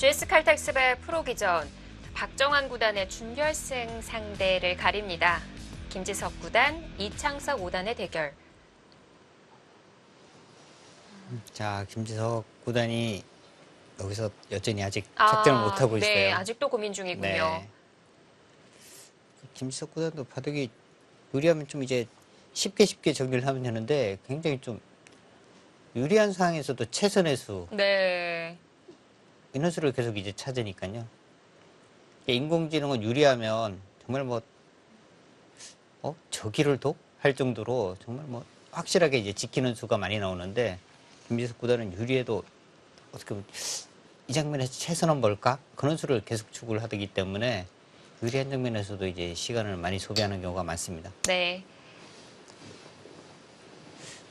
GS 칼텍스배 프로기전 박정환 구단의 준결승 상대를 가립니다. 김지석 구단, 이창석 5단의 대결. 자, 김지석 구단이 여기서 여전히 아직 작전을 못하고 있어요. 네, 아직도 고민 중이군요. 네. 김지석 구단도 바둑이 유리하면 좀 이제 쉽게 정리를 하면 되는데 굉장히 좀 유리한 상황에서도 최선의 수, 네. 인원수를 계속 이제 찾으니까요. 인공지능은 유리하면 정말 뭐, 저기를 도? 할 정도로 정말 뭐 확실하게 이제 지키는 수가 많이 나오는데 김지석 구단은 유리해도 어떻게 보면 이 장면에서 최선은 뭘까? 그런 수를 계속 추구를 하기 때문에 유리한 장면에서도 이제 시간을 많이 소비하는 경우가 많습니다. 네.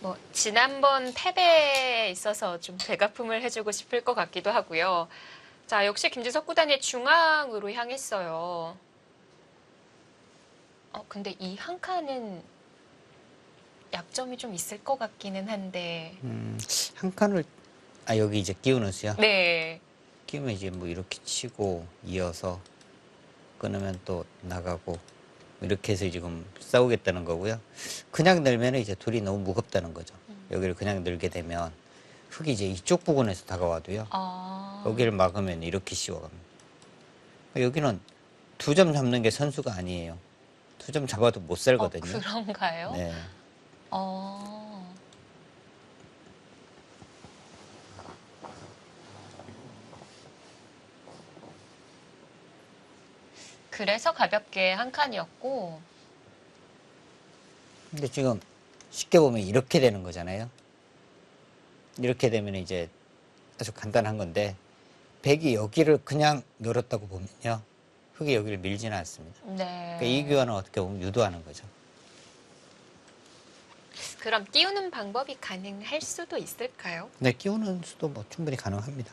뭐 지난번 패배에 있어서 좀 되갚음을 해주고 싶을 것 같기도 하고요. 자, 역시 김지석 구단이 중앙으로 향했어요. 근데 이 한 칸은 약점이 좀 있을 것 같기는 한데. 한 칸을 여기 이제 끼우는 수요? 네. 끼우면 이제 뭐 이렇게 치고 이어서 끊으면 또 나가고 이렇게 해서 지금 싸우겠다는 거고요. 그냥 늘면 이제 둘이 너무 무겁다는 거죠. 여기를 그냥 늘게 되면 흙이 이제 이쪽 부근에서 다가와도요. 여기를 막으면 이렇게 씌워갑니다. 여기는 2점 잡는 게 선수가 아니에요. 2점 잡아도 못 살거든요. 그런가요? 네. 그래서 가볍게 한 칸이었고. 근데 지금 쉽게 보면 이렇게 되는 거잖아요. 이렇게 되면 이제 아주 간단한 건데 백이 여기를 그냥 늘었다고 보면요. 흙이 여기를 밀지는 않습니다. 네. 그러니까 이 교환은 어떻게 보면 유도하는 거죠. 그럼 띄우는 방법이 가능할 수도 있을까요? 네, 끼우는 수도 뭐 충분히 가능합니다.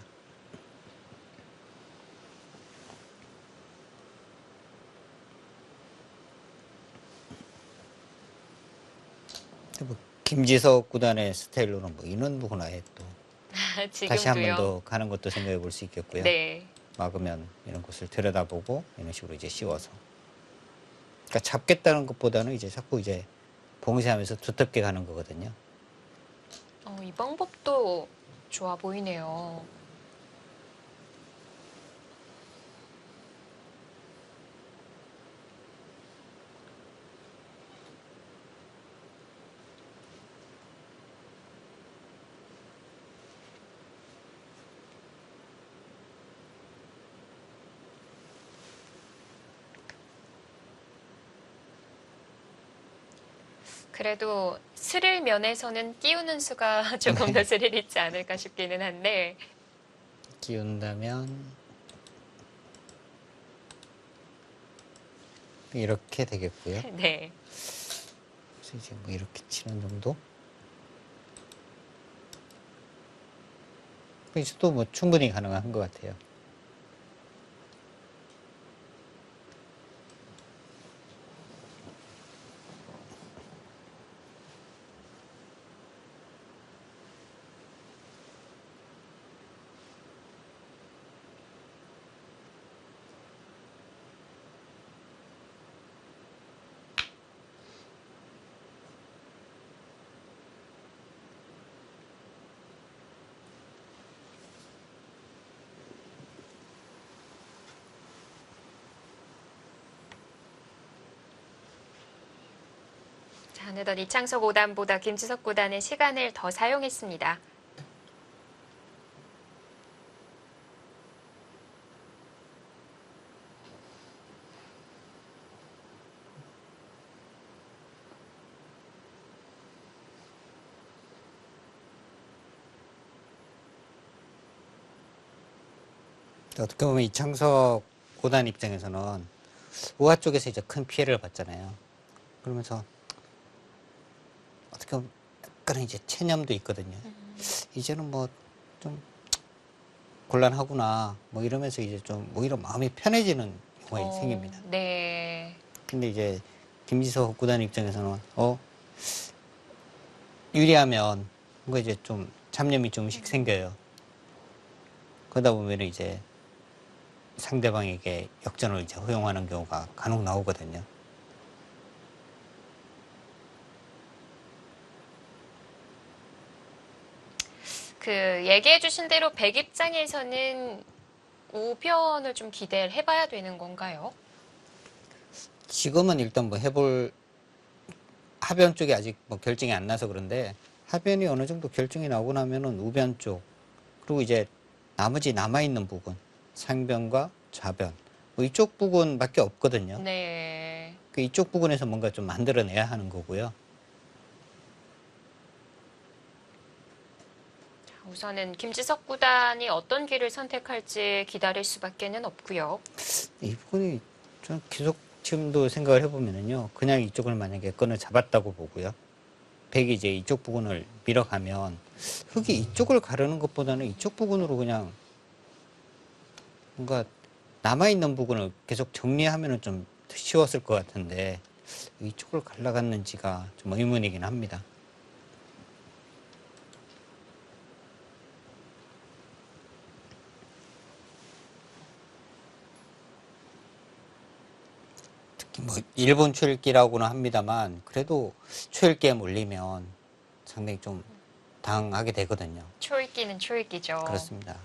뭐 김지석 구단의 스타일로는 뭐 인원 부분화에 또 다시 한 번 더 가는 것도 생각해 볼 수 있겠고요. 네. 막으면 이런 곳을 들여다보고 이런 식으로 이제 씌워서. 그러니까 잡겠다는 것보다는 이제 자꾸 이제 봉쇄하면서 두텁게 가는 거거든요. 이 방법도 좋아 보이네요. 그래도 스릴 면에서는 끼우는 수가 조금 더 스릴 있지 않을까 싶기는 한데. 끼운다면 이렇게 되겠고요. 네. 그래서 이제 뭐 이렇게 치는 정도? 그래서 뭐 충분히 가능한 것 같아요. 자, 어느덧 이창석 5단보다 김지석 9단의 시간을 더 사용했습니다. 어떻게 보면 이창석 고단 입장에서는 우하 쪽에서 이제 큰 피해를 봤잖아요. 그러면서 어떻게 보면 약간 이제 체념도 있거든요. 이제는 뭐 좀 곤란하구나 뭐 이러면서 이제 좀 오히려 마음이 편해지는 경우가 생깁니다. 네. 근데 이제 김지석 구단 입장에서는 유리하면 뭔가 이제 좀 잡념이 좀씩 생겨요. 그러다 보면 이제 상대방에게 역전을 이제 허용하는 경우가 간혹 나오거든요. 그 얘기해 주신 대로 백 입장에서는 우변을 좀 기대를 해봐야 되는 건가요? 지금은 일단 뭐 해볼 하변 쪽이 아직 뭐 결정이 안 나서 그런데 하변이 어느 정도 결정이 나고 나면은 우변 쪽 그리고 이제 나머지 남아있는 부분 상변과 좌변 뭐 이쪽 부분밖에 없거든요. 네. 그 이쪽 부분에서 뭔가 좀 만들어내야 하는 거고요. 우선은 김지석 구단이 어떤 길을 선택할지 기다릴 수밖에는 없고요. 이 부분이 좀 계속 지금도 생각을 해보면은요. 그냥 이쪽을 만약에 끈을 잡았다고 보고요. 백이 이제 이쪽 부분을 밀어가면 흙이 이쪽을 가르는 것보다는 이쪽 부분으로 그냥 뭔가 남아있는 부분을 계속 정리하면은 좀 쉬웠을 것 같은데 이쪽을 갈라갔는지가 좀 의문이긴 합니다. 특히 뭐 일본 초읽기라고는 합니다만 그래도 초읽기에 몰리면 상당히 좀 당하게 되거든요. 초읽기는 초읽기죠. 그렇습니다.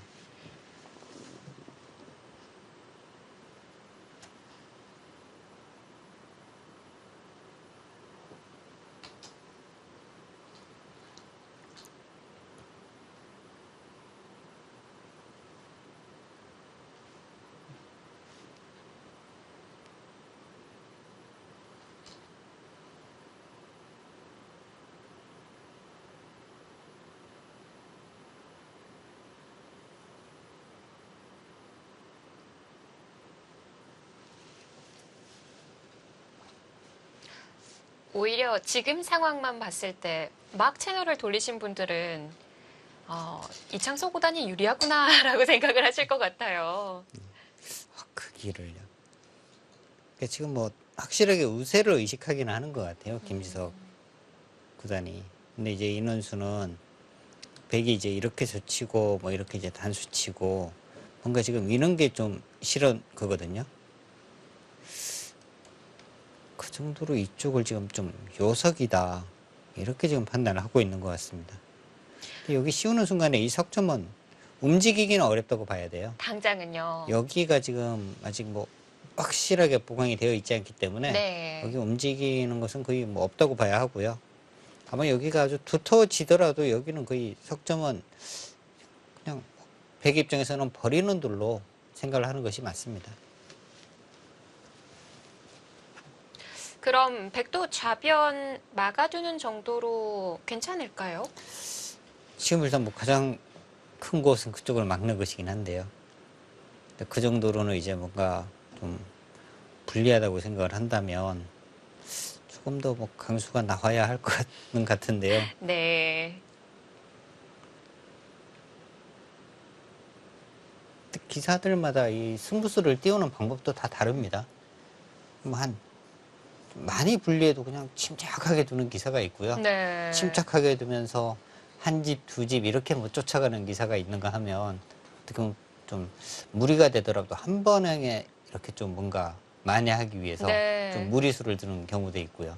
오히려 지금 상황만 봤을 때 막 채널을 돌리신 분들은 이창소 구단이 유리하구나라고 생각을 하실 것 같아요. 그 길을요. 그러니까 지금 뭐 확실하게 우세를 의식하기는 하는 것 같아요. 김지석 구단이. 근데 이제 인원수는 백이 이제 이렇게 젖히고 뭐 이렇게 이제 단수 치고 뭔가 지금 이런 게 좀 싫은 거거든요. 그 정도로 이쪽을 지금 좀 요석이다. 이렇게 지금 판단을 하고 있는 것 같습니다. 근데 여기 씌우는 순간에 이 석점은 움직이기는 어렵다고 봐야 돼요. 당장은요. 여기가 지금 아직 뭐 확실하게 보강이 되어 있지 않기 때문에 네. 여기 움직이는 것은 거의 뭐 없다고 봐야 하고요. 아마 여기가 아주 두터워지더라도 여기는 거의 석점은 그냥 백 입장에서는 버리는 돌로 생각을 하는 것이 맞습니다. 그럼 백도 좌변 막아두는 정도로 괜찮을까요? 지금 일단 뭐 가장 큰 곳은 그쪽을 막는 것이긴 한데요. 근데 그 정도로는 이제 뭔가 좀 불리하다고 생각을 한다면 조금 더 뭐 강수가 나와야 할 것은 같은데요. 네. 기사들마다 이 승부수를 띄우는 방법도 다 다릅니다. 뭐 한 많이 불리해도 그냥 침착하게 두는 기사가 있고요. 네. 침착하게 두면서 한 집, 두 집 이렇게 못 쫓아가는 기사가 있는가 하면 어떻게 보면 좀 무리가 되더라도 한 번에 이렇게 좀 뭔가 만회하기 위해서 네. 좀 무리수를 두는 경우도 있고요.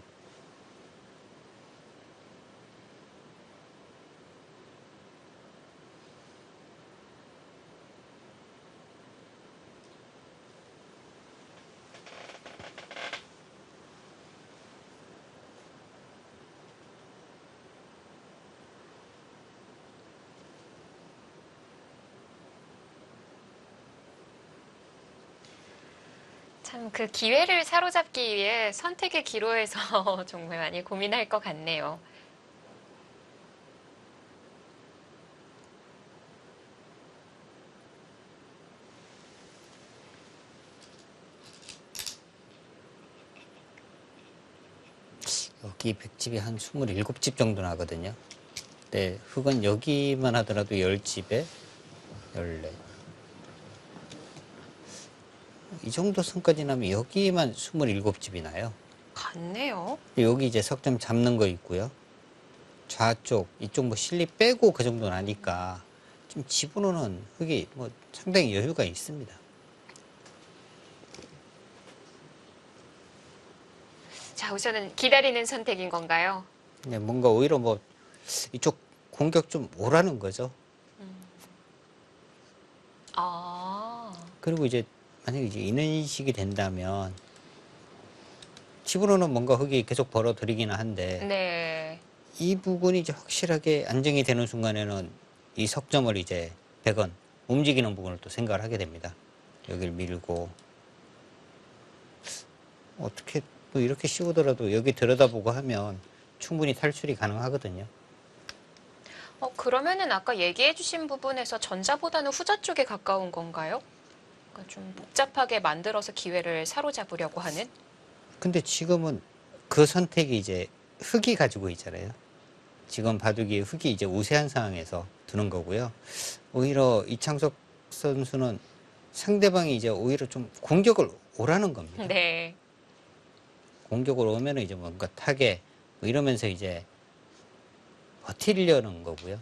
참 그 기회를 사로잡기 위해 선택의 기로에서 정말 많이 고민할 것 같네요. 여기 백집이 한 27집 정도 나거든요. 근데 흙은 여기만 하더라도 10집에 14. 이 정도 선까지 나면 여기만 27집이 나요. 같네요. 여기 이제 석점 잡는 거 있고요. 좌쪽, 이쪽 뭐 실리 빼고 그 정도 나니까 좀 집어넣는 흙이 뭐 상당히 여유가 있습니다. 자, 우선은 기다리는 선택인 건가요? 네, 뭔가 오히려 뭐 이쪽 공격 좀 오라는 거죠. 아, 그리고 이제 만약에 이제 이런 식이 된다면 집으로는 뭔가 흙이 계속 벌어들이기는 한데 네. 이 부분이 이제 확실하게 안정이 되는 순간에는 이 석점을 이제 100원 움직이는 부분을 또 생각을 하게 됩니다. 여기를 밀고 어떻게 또 이렇게 씌우더라도 여기 들여다보고 하면 충분히 탈출이 가능하거든요. 그러면은 아까 얘기해 주신 부분에서 전자보다는 후자 쪽에 가까운 건가요? 그러니까 좀 복잡하게 만들어서 기회를 사로잡으려고 하는? 근데 지금은 그 선택이 이제 흙이 가지고 있잖아요. 지금 바둑이 흙이 이제 우세한 상황에서 두는 거고요. 오히려 이창석 선수는 상대방이 이제 오히려 좀 공격을 오라는 겁니다. 네. 공격을 오면은 이제 뭔가 타겟 뭐 이러면서 이제 버티려는 거고요.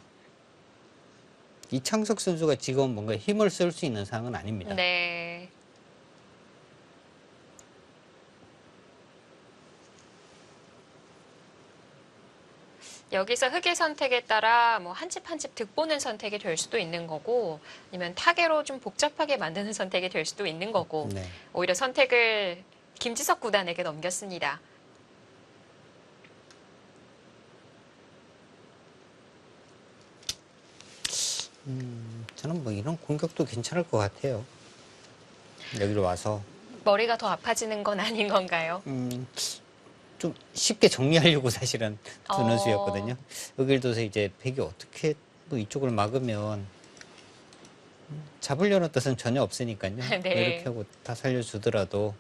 이창석 선수가 지금 뭔가 힘을 쓸 수 있는 상황은 아닙니다. 네. 여기서 흑의 선택에 따라 뭐 한 집 한 집 득보는 선택이 될 수도 있는 거고, 아니면 타개로 좀 복잡하게 만드는 선택이 될 수도 있는 거고, 네. 오히려 선택을 김지석 구단에게 넘겼습니다. 저는 뭐 이런 공격도 괜찮을 것 같아요. 여기로 와서 머리가 더 아파지는 건 아닌 건가요? 좀 쉽게 정리하려고 사실은 두는 어, 수였거든요. 여기를 둬서 이제 백이 어떻게 또 이쪽을 막으면 잡으려는 뜻은 전혀 없으니까요. 뭐 네. 이렇게 하고 다 살려주더라도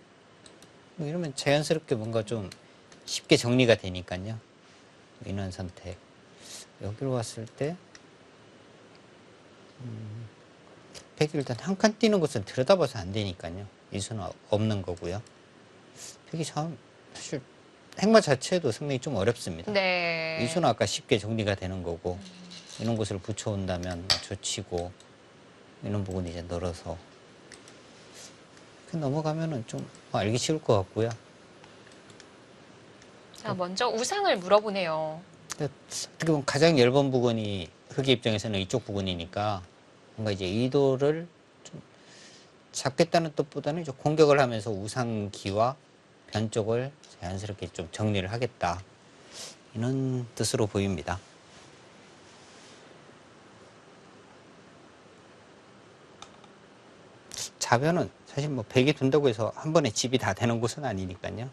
뭐 이러면 자연스럽게 뭔가 좀 쉽게 정리가 되니까요. 인원 선택. 여기로 왔을 때 백이 일단 한 칸 뛰는 것은 들여다봐서 안 되니까요. 이 수는 없는 거고요. 백이 참 사실 행마 자체도 상당히 좀 어렵습니다. 네. 이 수는 아까 쉽게 정리가 되는 거고 이런 곳을 붙여온다면 조치고 이런 부분이 이제 늘어서 넘어가면은 좀 알기 쉬울 것 같고요. 자, 먼저 우상을 물어보네요. 어떻게 보면 가장 얇은 부분이 흑의 입장에서는 이쪽 부분이니까 뭔가 이제 의도를 좀 잡겠다는 뜻보다는 이제 공격을 하면서 우상기와 변 쪽을 자연스럽게 좀 정리를 하겠다 이런 뜻으로 보입니다. 자변은 사실 뭐 100이 둔다고 해서 한 번에 집이 다 되는 곳은 아니니까요.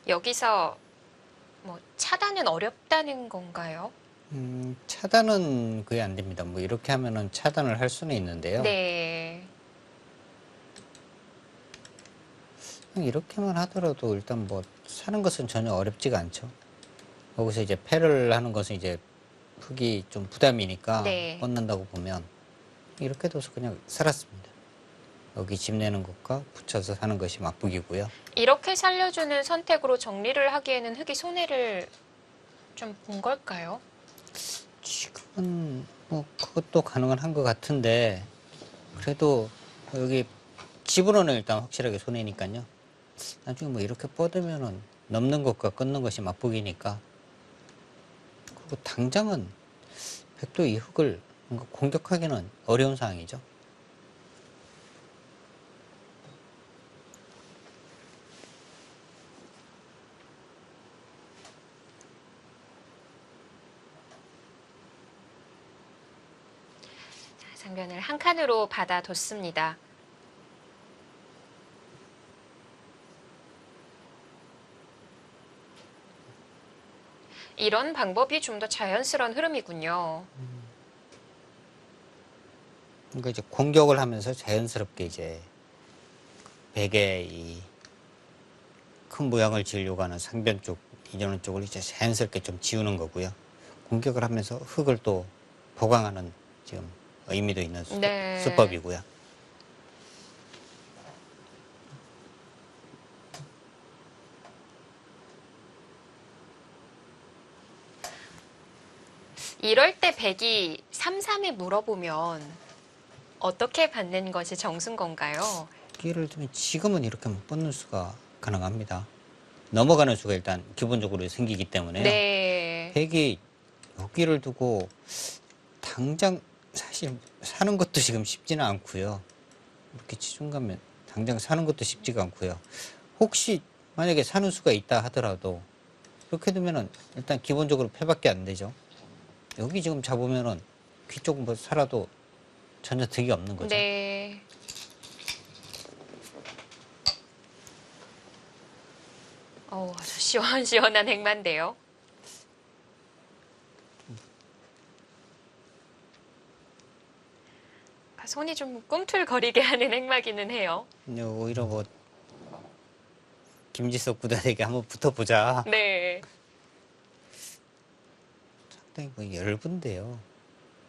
여기서 뭐 차단은 어렵다는 건가요? 차단은 거의 안 됩니다. 뭐 이렇게 하면은 차단을 할 수는 있는데요. 네. 그냥 이렇게만 하더라도 일단 뭐 사는 것은 전혀 어렵지가 않죠. 거기서 이제 패를 하는 것은 이제 흙이 좀 부담이니까 네. 뻗는다고 보면 이렇게 둬서 그냥 살았습니다. 여기 집 내는 것과 붙여서 사는 것이 맞북이고요. 이렇게 살려주는 선택으로 정리를 하기에는 흑이 손해를 좀 본 걸까요? 지금은 뭐 그것도 가능은 한 것 같은데 그래도 여기 집으로는 일단 확실하게 손해니까요. 나중에 뭐 이렇게 뻗으면은 넘는 것과 끊는 것이 맞북이니까 그리고 당장은 백도 이 흙을 뭔가 공격하기는 어려운 상황이죠. 상변을 한 칸으로 받아뒀습니다. 이런 방법이 좀 더 자연스러운 흐름이군요. 그러니까 이제 공격을 하면서 자연스럽게 이제 백의 이 큰 모양을 지으려고 하는 상변 쪽, 이전원 쪽을 이제 자연스럽게 좀 지우는 거고요. 공격을 하면서 흙을 또 보강하는 지금 의미도 있는 네. 수법이고요. 이럴 때 백이 3-3에 물어보면 어떻게 받는 것이 정수인 건가요? 예를 들면 지금은 이렇게 못 뻗는 수가 가능합니다. 넘어가는 수가 일단 기본적으로 생기기 때문에요. 네. 백이 여기를 두고 당장 사실 사는 것도 지금 쉽지는 않고요. 이렇게 치중 가면 당장 사는 것도 쉽지가 않고요. 혹시 만약에 사는 수가 있다 하더라도 이렇게 두면은 일단 기본적으로 패밖에 안 되죠. 여기 지금 잡으면은 귀 쪽은 뭐 살아도 전혀 득이 없는 거죠. 네. 아주 시원시원한 행만데요. 손이 좀 꿈틀거리게 하는 행마기는 해요. 근데 오히려 뭐 김지석 구단에게 한번 붙어보자. 네. 상당히 뭐 열분데요.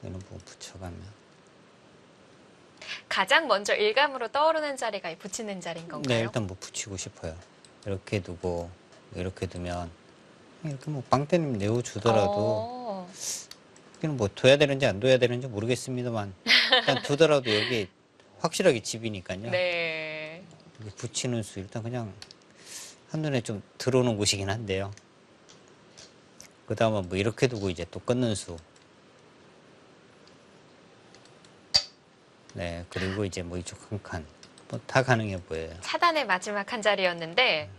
이런 부분 붙여가면. 가장 먼저 일감으로 떠오르는 자리가 이 붙이는 자리인 네, 건가요? 일단 뭐 붙이고 싶어요. 이렇게 두고 이렇게 두면 이렇게 뭐 빵때님 내어주더라도 어, 여기는 뭐 둬야 되는지 안 둬야 되는지 모르겠습니다만 일단 두더라도 여기 확실하게 집이니까요. 네. 여기 붙이는 수 일단 그냥 한눈에 좀 들어오는 곳이긴 한데요. 그 다음에 뭐 이렇게 두고 이제 또 끊는 수. 네, 그리고 이제 뭐 이쪽 한 칸. 뭐 다 가능해 보여요. 차단의 마지막 한 자리였는데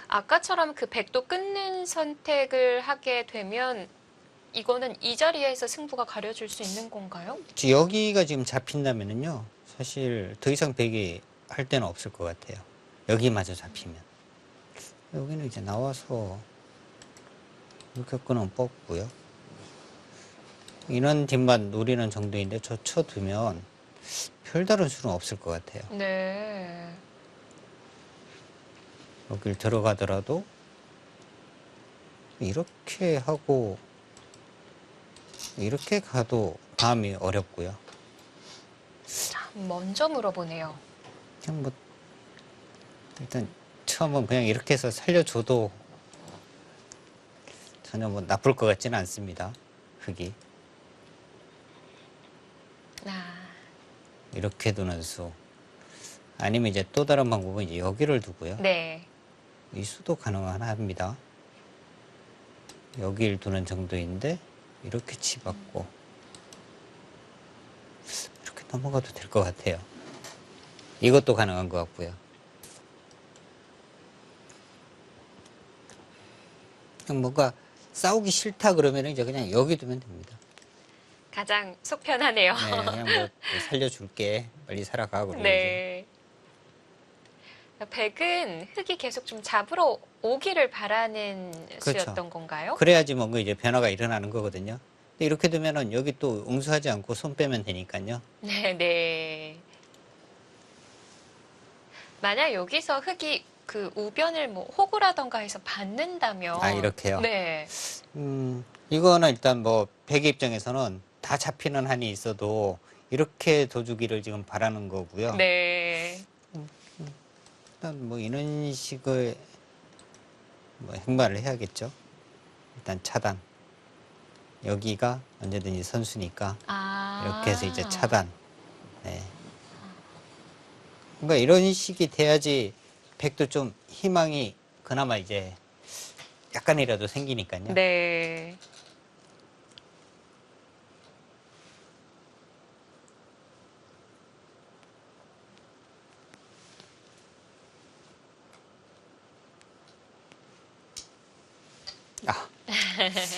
아까처럼 그 백도 끊는 선택을 하게 되면 이거는 이 자리에서 승부가 가려질 수 있는 건가요? 여기가 지금 잡힌다면은요, 사실 더 이상 백이 할 데는 없을 것 같아요. 여기마저 잡히면. 여기는 이제 나와서 이렇게 끊으면 뻗고요. 이런 뒷만 노리는 정도인데 저 쳐두면 별다른 수는 없을 것 같아요. 네. 여길 들어가더라도 이렇게 하고 이렇게 가도 다음이 어렵고요. 자, 먼저 물어보네요. 그냥 뭐 일단 처음은 그냥 이렇게 해서 살려줘도 전혀 뭐 나쁠 것 같지는 않습니다. 흙이 아, 이렇게 두는 수 아니면 이제 또 다른 방법은 이제 여기를 두고요. 네. 이 수도 가능합니다. 여기를 두는 정도인데 이렇게 치받고 이렇게 넘어가도 될 것 같아요. 이것도 가능한 것 같고요. 그냥 뭔가 싸우기 싫다 그러면 이제 그냥 여기 두면 됩니다. 가장 속 편하네요. 네, 그냥 뭐 살려줄게. 빨리 살아가. 그러고 이제. 네. 백은 흙이 계속 좀 잡으러 오기를 바라는 그렇죠. 수였던 건가요? 그래야지 뭔가 이제 변화가 일어나는 거거든요. 근데 이렇게 두면은 여기 또 응수하지 않고 손 빼면 되니까요. 네, 네. 만약 여기서 흙이 그 우변을 뭐 호구라던가 해서 받는다면 아, 이렇게요? 네. 이거는 일단 뭐 백의 입장에서는 다 잡히는 한이 있어도 이렇게 둬주기를 지금 바라는 거고요. 네. 일단 뭐 이런 식의 뭐 행발을 해야겠죠. 일단 차단. 여기가 언제든지 선수니까 아. 이렇게 해서 이제 차단. 네. 그러니까 이런 식이 돼야지 백도 좀 희망이 그나마 이제 약간이라도 생기니까요. 네.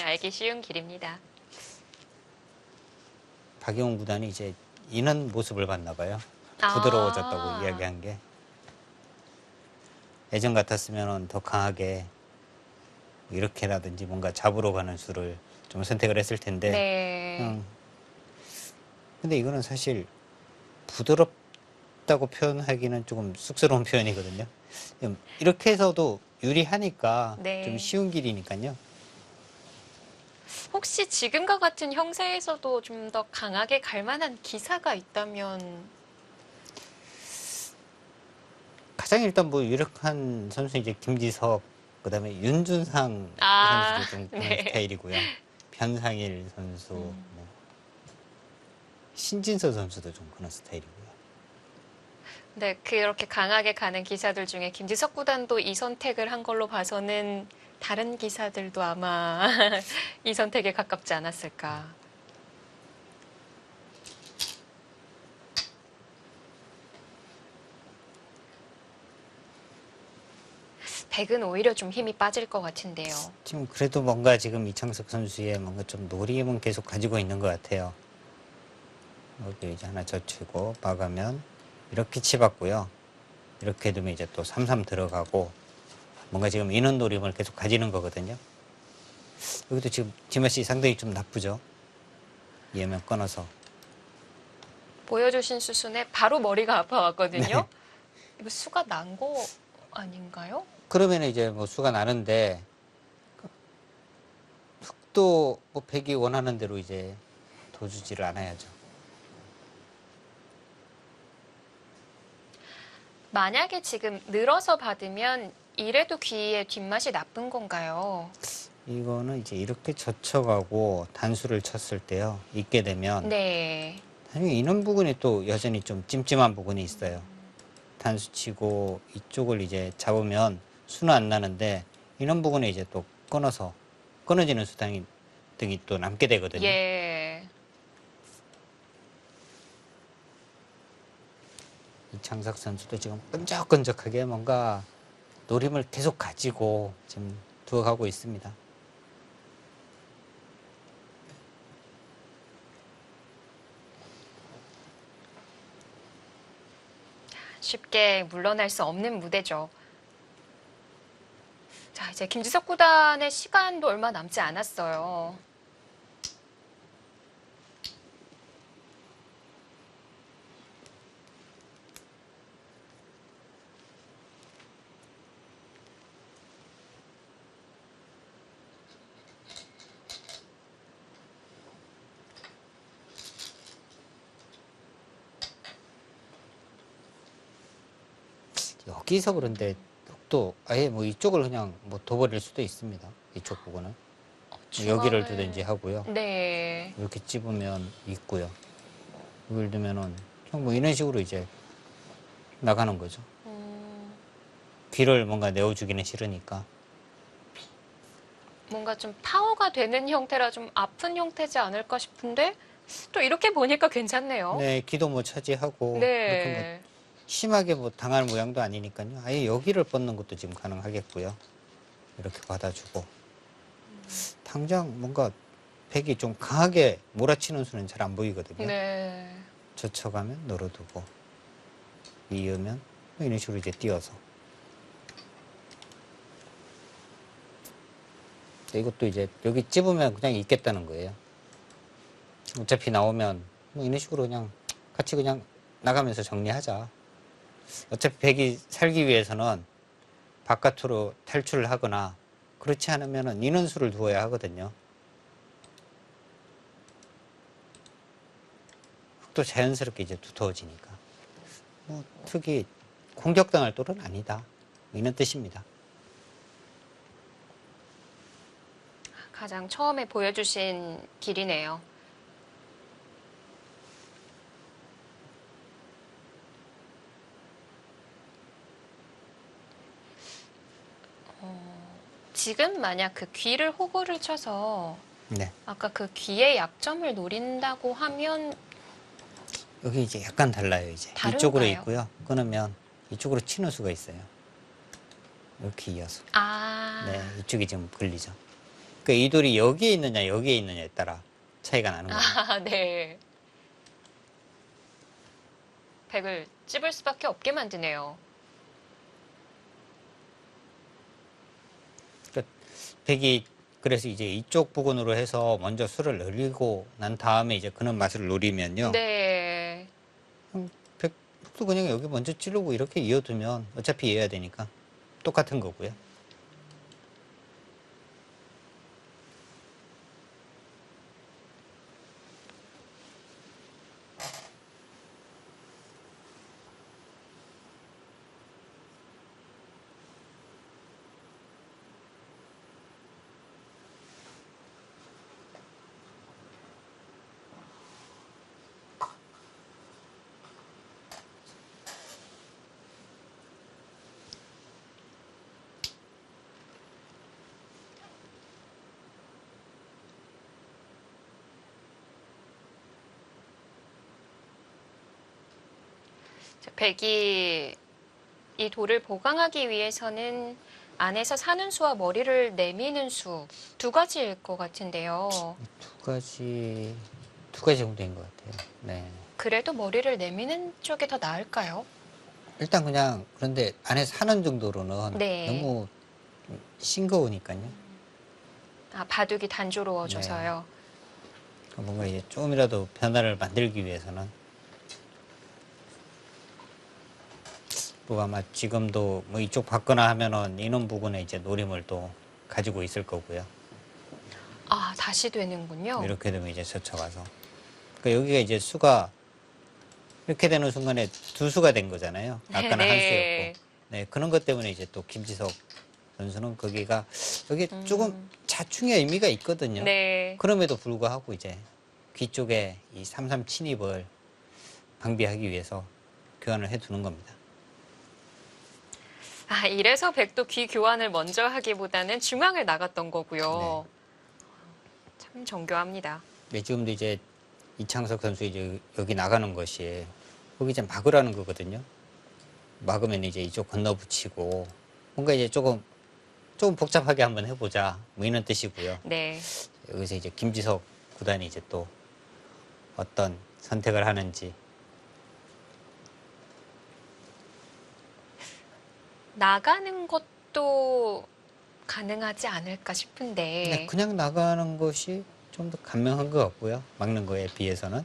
알기 쉬운 길입니다. 박용훈 구단이 이제 이런 모습을 봤나 봐요. 아. 부드러워졌다고 이야기한 게. 예전 같았으면 더 강하게 이렇게라든지 뭔가 잡으러 가는 수를 좀 선택을 했을 텐데. 네. 근데 이거는 사실 부드럽다고 표현하기는 조금 쑥스러운 표현이거든요. 이렇게 해서도 유리하니까 네. 좀 쉬운 길이니까요. 혹시 지금과 같은 형세에서도 좀 더 강하게 갈 만한 기사가 있다면 가장 일단 뭐 유력한 선수 이제 김지석, 그다음에 윤준상 아, 선수도 좀 그런 네. 스타일이고요. 변상일 선수, 뭐 신진서 선수도 좀 그런 스타일이고요. 네, 그렇게 강하게 가는 기사들 중에 김지석 구단도 이 선택을 한 걸로 봐서는 다른 기사들도 아마 이 선택에 가깝지 않았을까. 백은 오히려 좀 힘이 빠질 것 같은데요. 지금 그래도 뭔가 지금 이창석 선수의 뭔가 좀 노림은 계속 가지고 있는 것 같아요. 여기 이제 하나 젖히고 막으면 이렇게 치봤고요. 이렇게 두면 이제 또 3-3 들어가고 뭔가 지금 인원 노림을 계속 가지는 거거든요. 여기도 지금 디마시 상당히 좀 나쁘죠. 이해면 끊어서. 보여주신 수순에 바로 머리가 아파왔거든요. 네. 이거 수가 난 거 아닌가요? 그러면 이제 뭐 수가 나는데 흑도 뭐 백이 원하는 대로 이제 둬주지를 않아야죠. 만약에 지금 늘어서 받으면 이래도 귀에 뒷맛이 나쁜 건가요? 이거는 이제 이렇게 젖혀가고 단수를 쳤을 때요. 있게 되면 네. 나중에 이런 부분이 또 여전히 좀 찜찜한 부분이 있어요. 단수 치고 이쪽을 이제 잡으면 수는 안 나는데 이런 부분에 이제 또 끊어서 끊어지는 수당이 등이 또 남게 되거든요. 예. 이창석 선수도 지금 끈적끈적하게 뭔가 노림을 계속 가지고 지금 두어가고 있습니다. 쉽게 물러날 수 없는 무대죠. 자, 이제 김지석 구단의 시간도 얼마 남지 않았어요. 여기서 그런데 또 아예 뭐 이쪽을 그냥 뭐 둬버릴 수도 있습니다. 이쪽 부분은. 여기를 두든지 하고요. 네. 이렇게 찝으면 있고요. 여기를 두면은 그냥 뭐 이런 식으로 이제 나가는 거죠. 귀를 뭔가 내어주기는 싫으니까. 뭔가 좀 파워가 되는 형태라 좀 아픈 형태지 않을까 싶은데 또 이렇게 보니까 괜찮네요. 네, 귀도 뭐 차지하고 이렇게 뭐 네. 심하게 뭐 당할 모양도 아니니까요. 아예 여기를 뻗는 것도 지금 가능하겠고요. 이렇게 받아주고. 당장 뭔가 백이 좀 강하게 몰아치는 수는 잘 안 보이거든요. 네. 젖혀가면 널어두고 이으면 이런 식으로 이제 띄어서. 이것도 이제 여기 찝으면 그냥 있겠다는 거예요. 어차피 나오면 뭐 이런 식으로 그냥 같이 그냥 나가면서 정리하자. 어차피 백이 살기 위해서는 바깥으로 탈출을 하거나 그렇지 않으면 인원수를 두어야 하거든요. 흑도 자연스럽게 이제 두터워지니까. 뭐 특히 공격당할 돌은 아니다. 이런 뜻입니다. 가장 처음에 보여주신 길이네요. 지금 만약 그 귀를 호구를 쳐서 네. 아까 그 귀의 약점을 노린다고 하면 여기 이제 약간 달라요, 이제. 다른가요? 이쪽으로 있고요. 끊으면 이쪽으로 치는 수가 있어요. 이렇게 이어서. 아, 네, 이쪽이 지금 걸리죠. 그러니까 이 돌이 여기에 있느냐 여기에 있느냐에 따라 차이가 나는 거예요. 아, 네. 백을 찝을 수밖에 없게 만드네요. 그러니까 백이 그래서 이제 이쪽 부분으로 해서 먼저 수를 늘리고 난 다음에 이제 그는 맛을 노리면요. 네. 백도 그냥 여기 먼저 찌르고 이렇게 이어두면 어차피 이어야 되니까 똑같은 거고요. 백이 이 돌을 보강하기 위해서는 안에서 사는 수와 머리를 내미는 수 두 가지일 것 같은데요. 두 가지 정도인 것 같아요. 네. 그래도 머리를 내미는 쪽이 더 나을까요? 일단 그냥 그런데 안에 사는 정도로는 네. 너무 싱거우니까요. 아, 바둑이 단조로워져서요. 뭔가 이제 조금이라도 변화를 만들기 위해서는 뭐 아마 지금도 뭐 이쪽 받거나 하면은 이놈 부분에 이제 노림을 또 가지고 있을 거고요. 아, 다시 되는군요. 이렇게 되면 이제 젖혀가서. 그러니까 여기가 이제 수가 이렇게 되는 순간에 두 수가 된 거잖아요. 아까는 한 네. 수였고. 네, 그런 것 때문에 이제 또 김지석 선수는 거기가 여기 조금 자충의 의미가 있거든요. 네. 그럼에도 불구하고 이제 귀 쪽에 이 3-3 침입을 방비하기 위해서 교환을 해 두는 겁니다. 아, 이래서 백도 귀 교환을 먼저 하기보다는 중앙을 나갔던 거고요. 참 정교합니다. 네, 지금도 이제 이창석 선수 이제 여기 나가는 것이 거기 이제 막으라는 거거든요. 막으면 이제 이쪽 건너붙이고 뭔가 이제 조금 복잡하게 한번 해보자 뭐 이런 뜻이고요. 네. 여기서 이제 김지석 구단이 이제 또 어떤 선택을 하는지. 나가는 것도 가능하지 않을까 싶은데. 그냥 나가는 것이 좀 더 간명한 것 같고요. 막는 거에 비해서는.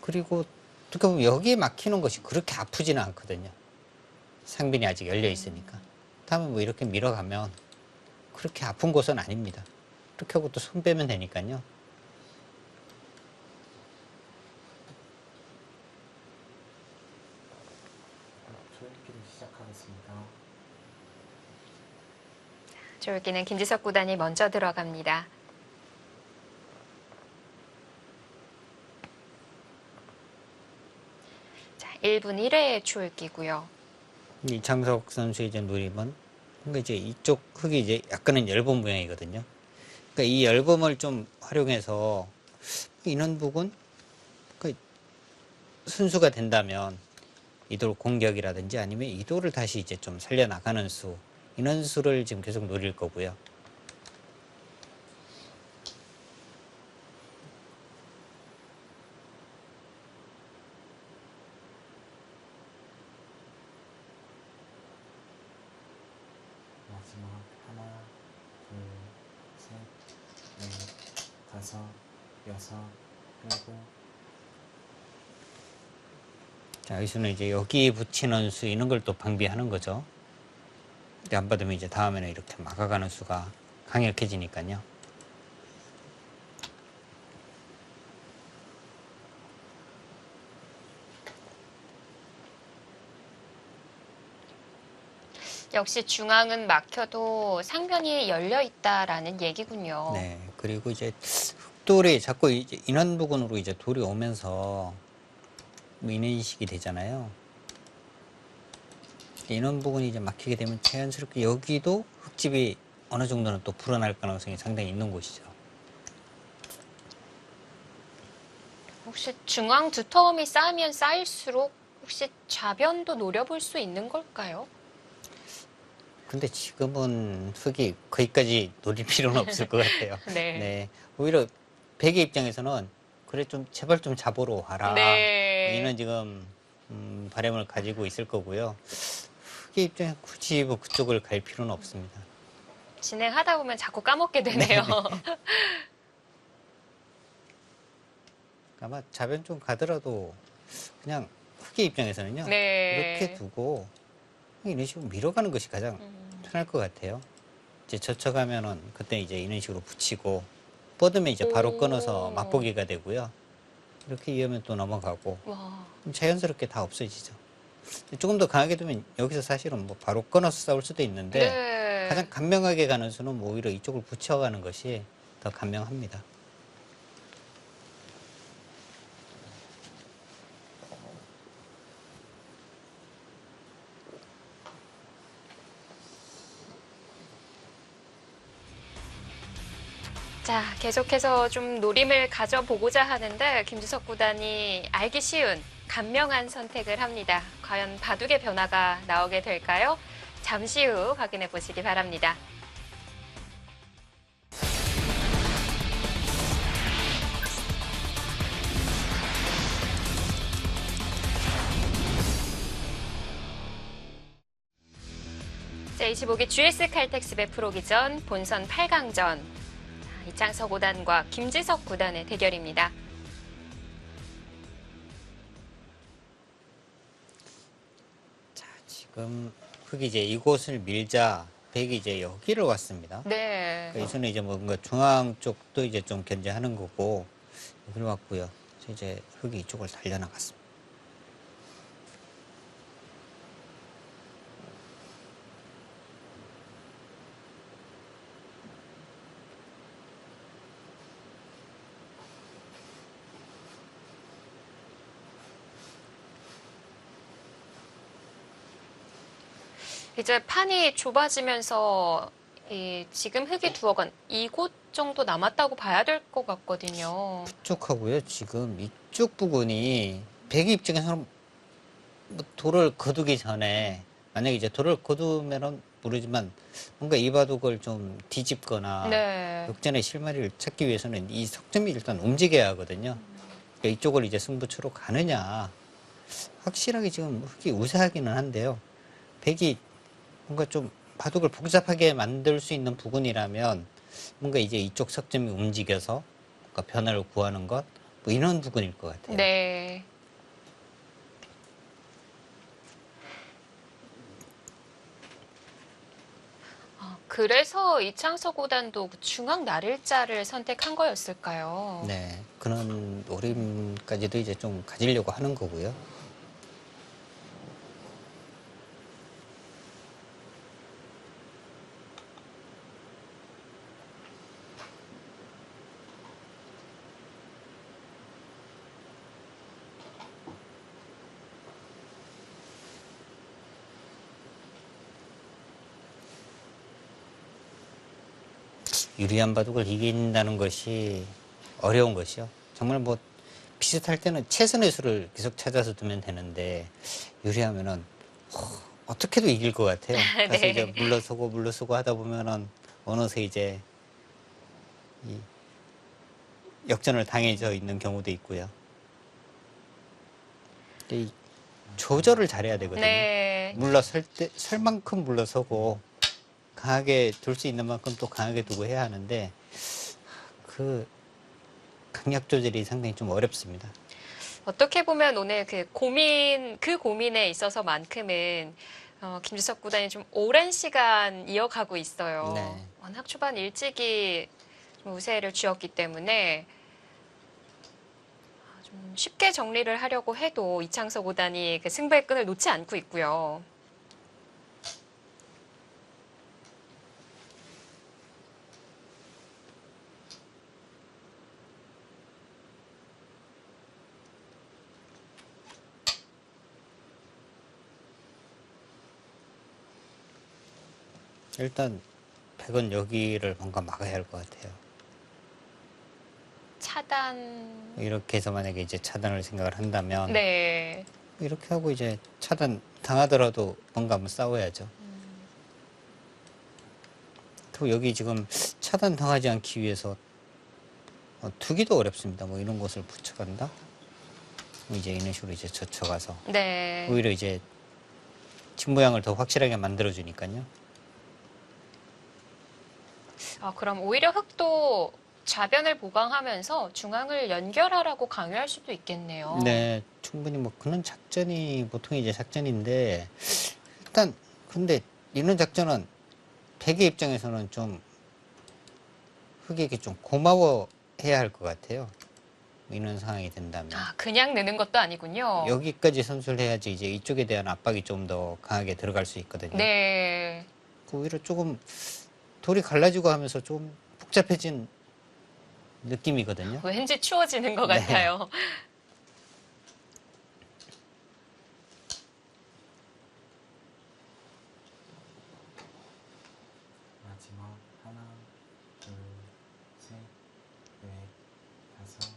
그리고 어떻게 보면 여기에 막히는 것이 그렇게 아프지는 않거든요. 상빈이 아직 열려 있으니까. 다음에 뭐 이렇게 밀어가면 그렇게 아픈 곳은 아닙니다. 이렇게 하고 또 손 빼면 되니까요. 조읽기를 시작하겠습니다. 저기는 김지석 구단이 먼저 들어갑니다. 자, 1분 1회 초읽기고요. 이창석 선수의 이제 노림은 그러니까 이제 이쪽 흙이 이제 약간은 엷은 모양이거든요. 그러니까 이 엷음을 좀 활용해서 인원 부분 그러니까 순수가 된다면 이돌 공격이라든지 아니면 이돌을 다시 이제 좀 살려나가는 수 인원수를 지금 계속 노릴 거고요. 마지막 하나, 둘, 셋, 넷, 다섯, 여섯, 일곱. 자, 여기서는 이제 여기 붙이는 수 이런 걸 또 방비하는 거죠. 근데 안 받으면 이제 다음에는 이렇게 막아가는 수가 강력해지니까요. 역시 중앙은 막혀도 상변이 열려 있다라는 얘기군요. 네. 그리고 이제 흑돌이 자꾸 이제 인원 부근으로 이제 돌이 오면서 뭐 이런 인식이 되잖아요. 인원 부분이 이제 막히게 되면 자연스럽게 여기도 흙집이 어느 정도는 또 불어날 가능성이 상당히 있는 곳이죠. 혹시 중앙 두터움이 쌓이면 쌓일수록 혹시 좌변도 노려볼 수 있는 걸까요? 근데 지금은 흙이 거기까지 노릴 필요는 없을 것 같아요. 네. 네. 오히려 백의 입장에서는 그래 좀 제발 좀 잡으러 와라. 네. 이런 지금 바람을 가지고 있을 거고요. 흙의 입장에 굳이 뭐 그쪽을 갈 필요는 없습니다. 진행하다 보면 자꾸 까먹게 되네요. 아마 자변 좀 가더라도 그냥 흙의 입장에서는요. 네. 이렇게 두고 이런 식으로 밀어가는 것이 가장 편할 것 같아요. 이제 젖혀가면은 그때 이제 이런 식으로 붙이고 뻗으면 이제 바로 오. 끊어서 맛보기가 되고요. 이렇게 이으면 또 넘어가고 와. 자연스럽게 다 없어지죠. 조금 더 강하게 두면 여기서 사실은 뭐 바로 끊어서 싸울 수도 있는데 네. 가장 간명하게 가는 수는 뭐 오히려 이쪽을 붙여가는 것이 더 간명합니다. 자, 계속해서 좀 노림을 가져보고자 하는데 김주석 구단이 알기 쉬운 간명한 선택을 합니다. 과연 바둑의 변화가 나오게 될까요? 잠시 후 확인해 보시기 바랍니다. 제25기 GS 칼텍스배 프로기전 본선 8강전 이창석 5단과 김지석 9단의 대결입니다. 자, 지금 흙이 이제 이곳을 밀자 백이 이제 여기를 왔습니다. 네. 그러니까 이선은 이제 뭔가 중앙 쪽도 이제 좀 견제하는 거고 여기를 왔고요. 그래서 이제 흙이 이쪽을 달려나갔습니다. 이제 판이 좁아지면서 지금 흙이 두어간 이곳 정도 남았다고 봐야 될 것 같거든요. 부족하고요. 지금 이쪽 부분이 백의 입장에서는 뭐 돌을 거두기 전에 만약에 이제 돌을 거두면은 모르지만 뭔가 이 바둑을 좀 뒤집거나 네. 역전의 실마리를 찾기 위해서는 이 석점이 일단 움직여야 하거든요. 그러니까 이쪽을 이제 승부처로 가느냐 확실하게 지금 흙이 우세하기는 한데요. 백이 뭔가 좀 바둑을 복잡하게 만들 수 있는 부분이라면 뭔가 이제 이쪽 석점이 움직여서 뭔가 변화를 구하는 것, 뭐 이런 부분일 것 같아요. 네. 그래서 이창석 5단도 중앙 날일자를 선택한 거였을까요? 네, 그런 노림까지도 이제 좀 가지려고 하는 거고요. 유리한 바둑을 이긴다는 것이 어려운 것이요. 정말 뭐 비슷할 때는 최선의 수를 계속 찾아서 두면 되는데 유리하면은 어떻게도 이길 것 같아요. 그래서 네. 이제 물러서고 하다 보면은 어느새 이제 이 역전을 당해져 있는 경우도 있고요. 근데 이 조절을 잘해야 되거든요. 네. 물러설 때 설 만큼 물러서고 강하게 둘 수 있는 만큼 또 강하게 두고 해야 하는데 그 강약 조절이 상당히 좀 어렵습니다. 어떻게 보면 오늘 그 고민에 있어서만큼은 김주석 구단이 좀 오랜 시간 이어가고 있어요. 네. 워낙 초반 일찍이 좀 우세를 쥐었기 때문에 좀 쉽게 정리를 하려고 해도 이창석 5단이 그 승부의 끈을 놓지 않고 있고요. 일단 백은 여기를 뭔가 막아야 할 것 같아요. 차단. 이렇게 해서 만약에 이제 차단을 생각을 한다면 네. 이렇게 하고 이제 차단 당하더라도 뭔가 한번 싸워야죠. 또 여기 지금 차단 당하지 않기 위해서 투기도 어렵습니다. 뭐 이런 것을 붙여간다. 이제 이런 식으로 이제 젖혀가서 네. 오히려 이제 집 모양을 더 확실하게 만들어 주니까요. 그럼 오히려 흙도 좌변을 보강하면서 중앙을 연결하라고 강요할 수도 있겠네요. 네, 충분히 뭐 그런 작전이 보통 이제 작전인데 일단 근데 이런 작전은 백의 입장에서는 좀 흑에게 좀 고마워해야 할 것 같아요. 뭐 이런 상황이 된다면 그냥 느는 것도 아니군요. 여기까지 선수를 해야지 이제 이쪽에 대한 압박이 좀 더 강하게 들어갈 수 있거든요. 네. 오히려 조금 돌이 갈라지고 하면서 좀 복잡해진 느낌이거든요. 왠지 추워지는 것 네. 같아요. 마지막 하나, 둘, 셋, 넷, 다섯.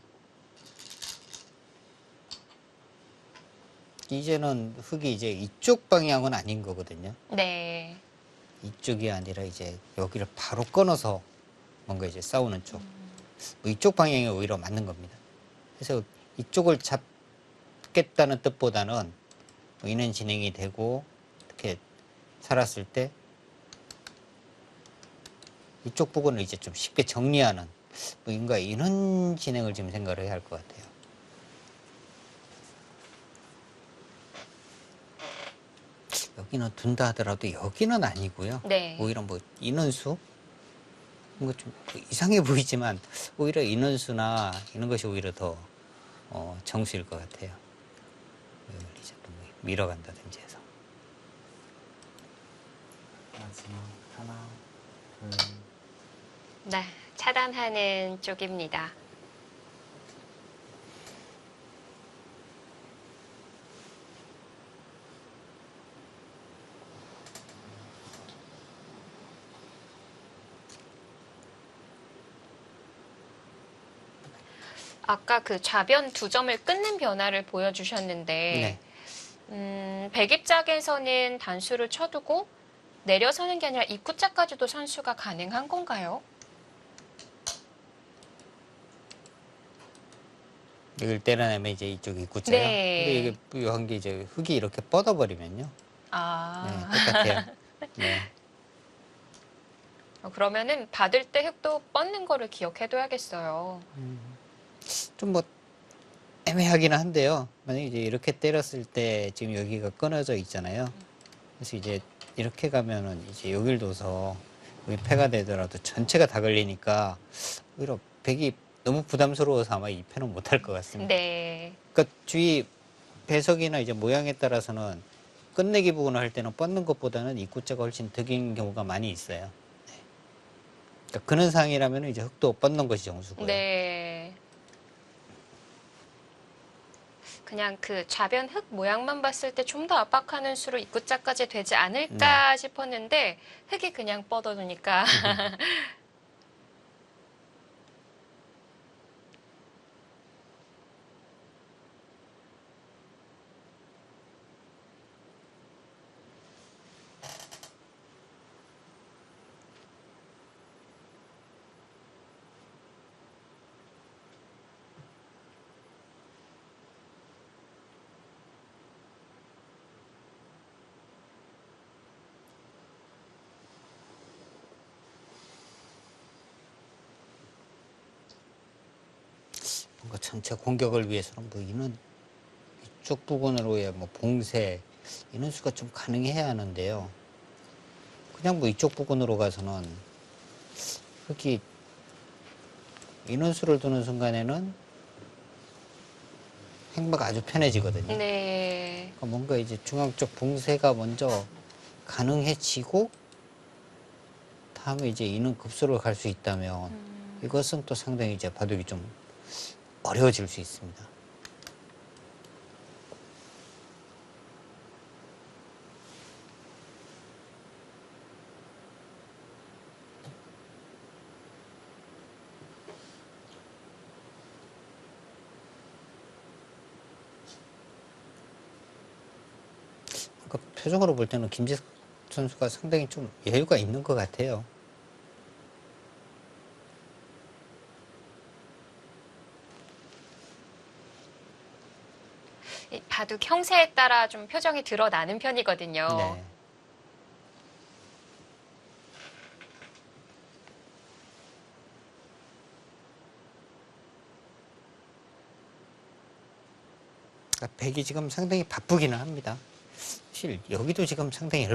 이제는 흙이 이제 이쪽 방향은 아닌 거거든요. 네. 이쪽이 아니라 이제 여기를 바로 끊어서 뭔가 이제 싸우는 쪽. 뭐 이쪽 방향이 오히려 맞는 겁니다. 그래서 이쪽을 잡겠다는 뜻보다는 뭐 이런 진행이 되고 이렇게 살았을 때 이쪽 부분을 이제 좀 쉽게 정리하는 뭔가 이런 진행을 지금 생각을 해야 할 것 같아요. 여기는 둔다 하더라도 여기는 아니고요. 네. 오히려 뭐 인원수 뭔가 좀 이상해 보이지만 오히려 인원수나 이런 것이 오히려 더 정수일 것 같아요. 이걸 이제 또 밀어간다든지 해서. 마지막 하나, 둘, 네. 차단하는 쪽입니다. 아까 그 좌변 두 점을 끊는 변화를 보여주셨는데, 백입작에서는 단수를 쳐두고 내려서는 게 아니라 입구짝까지도 선수가 가능한 건가요? 이걸 때려내면 이제 이쪽 입구자요. 네. 근데 이게 묘한 게 이제 흙이 이렇게 뻗어버리면요. 네, 똑같아요. 네. 그러면은 받을 때 흙도 뻗는 거를 기억해둬야겠어요. 좀 뭐 애매하기는 한데요. 만약에 이제 이렇게 때렸을 때 지금 여기가 끊어져 있잖아요. 그래서 이제 이렇게 가면은 이제 여길 둬서 여기 패가 되더라도 전체가 다 걸리니까 오히려 백이 너무 부담스러워서 아마 이 패는 못할 것 같습니다. 네. 그러니까 주위 배석이나 이제 모양에 따라서는 끝내기 부분을 할 때는 뻗는 것보다는 입구자가 훨씬 득인 경우가 많이 있어요. 네. 그러니까 그런 상황이라면 이제 흙도 뻗는 것이 정수고요. 네. 그냥 그 좌변 흙 모양만 봤을 때 좀 더 압박하는 수로 입구자까지 되지 않을까 싶었는데 흙이 그냥 뻗어두니까 뭔가 전체 공격을 위해서는 뭐 이는 이쪽 부분으로의 뭐 봉쇄 이런 수가 좀 가능해야 하는데요. 그냥 뭐 이쪽 부분으로 가서는 흙이 인원수를 두는 순간에는 행보가 아주 편해지거든요. 네. 그러니까 뭔가 이제 중앙 쪽 봉쇄가 먼저 가능해지고 다음에 이제 인원 급수로 갈 수 있다면 이것은 또 상당히 이제 바둑이 좀 어려워질 수 있습니다. 그러니까 표정으로 볼 때는 김지석 선수가 상당히 좀 여유가 있는 것 같아요. 바둑 형세에 따라 좀 표정이 드러나는 편이거든요. 네. 백이 지금 상당히 바쁘기는 합니다. 사실 여기도 지금 상당히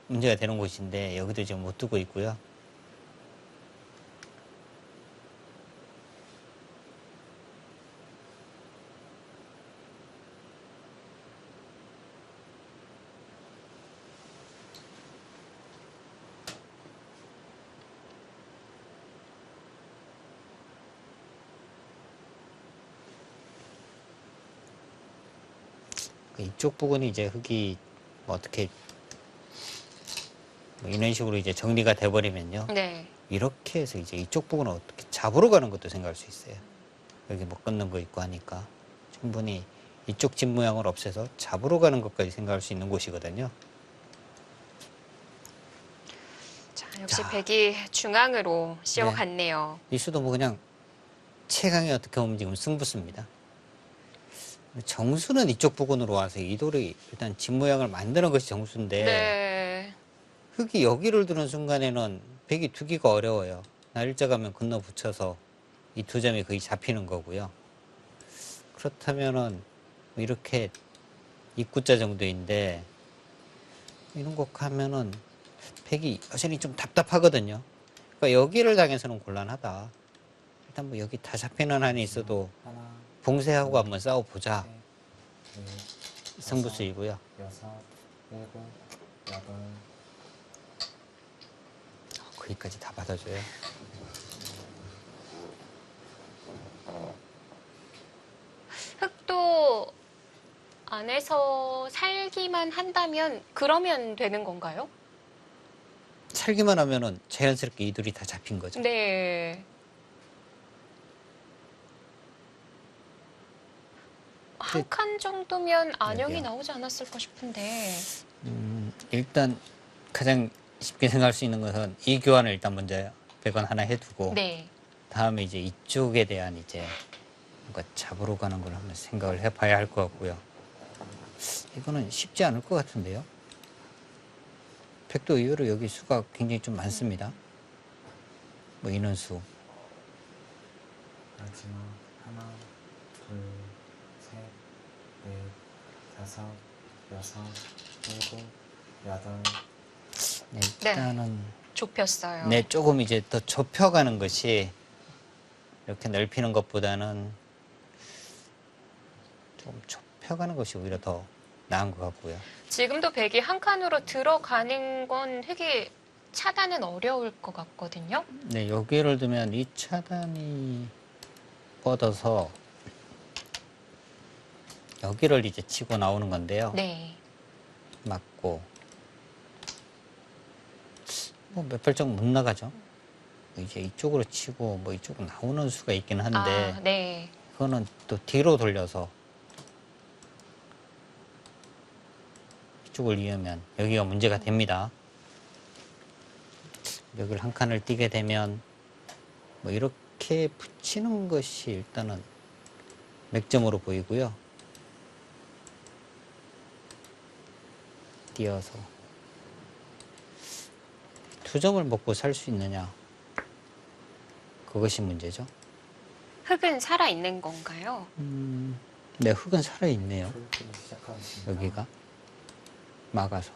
문제가 되는 곳인데 여기도 지금 못 두고 있고요. 이쪽 부분이 이제 흙이 뭐 어떻게 뭐 이런 식으로 이제 정리가 돼버리면요. 네. 이렇게 해서 이제 이쪽 부분을 어떻게 잡으러 가는 것도 생각할 수 있어요. 여기 못 걷는 거 있고 하니까 충분히 이쪽 집 모양을 없애서 잡으러 가는 것까지 생각할 수 있는 곳이거든요. 자, 역시 자. 백이 중앙으로 네. 씌워갔네요. 이 수도 뭐 그냥 최강이 어떻게 보면 지금 승부수입니다. 정수는 이쪽 부근으로 와서 이 돌이 일단 집 모양을 만드는 것이 정수인데 네. 흙이 여기를 두는 순간에는 백이 두기가 어려워요. 날짜 가면 건너 붙여서 이 두 점이 거의 잡히는 거고요. 그렇다면은 뭐 이렇게 입구자 정도인데 이런 거 가면은 백이 여전히 좀 답답하거든요. 그러니까 여기를 당해서는 곤란하다. 일단 뭐 여기 다 잡히는 한이 있어도 하나, 봉쇄하고 한번 싸워보자. 셋, 넷, 승부수이고요. 여섯, 일곱, 여덟, 거기까지 다 받아줘요. 흙도 안에서 살기만 한다면 그러면 되는 건가요? 살기만 하면은 자연스럽게 이 돌이 다 잡힌 거죠. 네. 한 칸 정도면 안영이 여기요. 나오지 않았을까 싶은데. 일단 가장 쉽게 생각할 수 있는 것은 이 교환을 일단 먼저 100원 하나 해두고 네. 다음에 이제 이쪽에 대한 이제 뭔가 잡으러 가는 걸 한번 생각을 해봐야 할 것 같고요. 이거는 쉽지 않을 것 같은데요. 백도 의외로 여기 수가 굉장히 좀 많습니다. 뭐 인원수. 마지막 하나, 둘, 셋, 넷, 다섯, 여섯, 일곱, 여덟, 네, 일단은 좁혔어요. 네, 조금 이제 더 좁혀가는 것이 이렇게 넓히는 것보다는 좀 좁혀가는 것이 오히려 더 나은 것 같고요. 지금도 백이 한 칸으로 들어가는 건 되게 차단은 어려울 것 같거든요. 네, 여기를 두면 이 차단이 뻗어서 여기를 이제 치고 나오는 건데요. 네. 맞고 뭐 몇 발짝 못 나가죠. 이제 이쪽으로 치고 뭐 이쪽으로 나오는 수가 있긴 한데 아, 네. 그거는 또 뒤로 돌려서 이쪽을 이으면 여기가 문제가 됩니다. 여기를 한 칸을 띄게 되면 뭐 이렇게 붙이는 것이 일단은 맥점으로 보이고요. 띄어서 두 점을 먹고 살 수 있느냐 그것이 문제죠. 흙은 살아있는 건가요? 네, 흙은 살아있네요. 교육을 시작하겠습니다. 여기가 막아서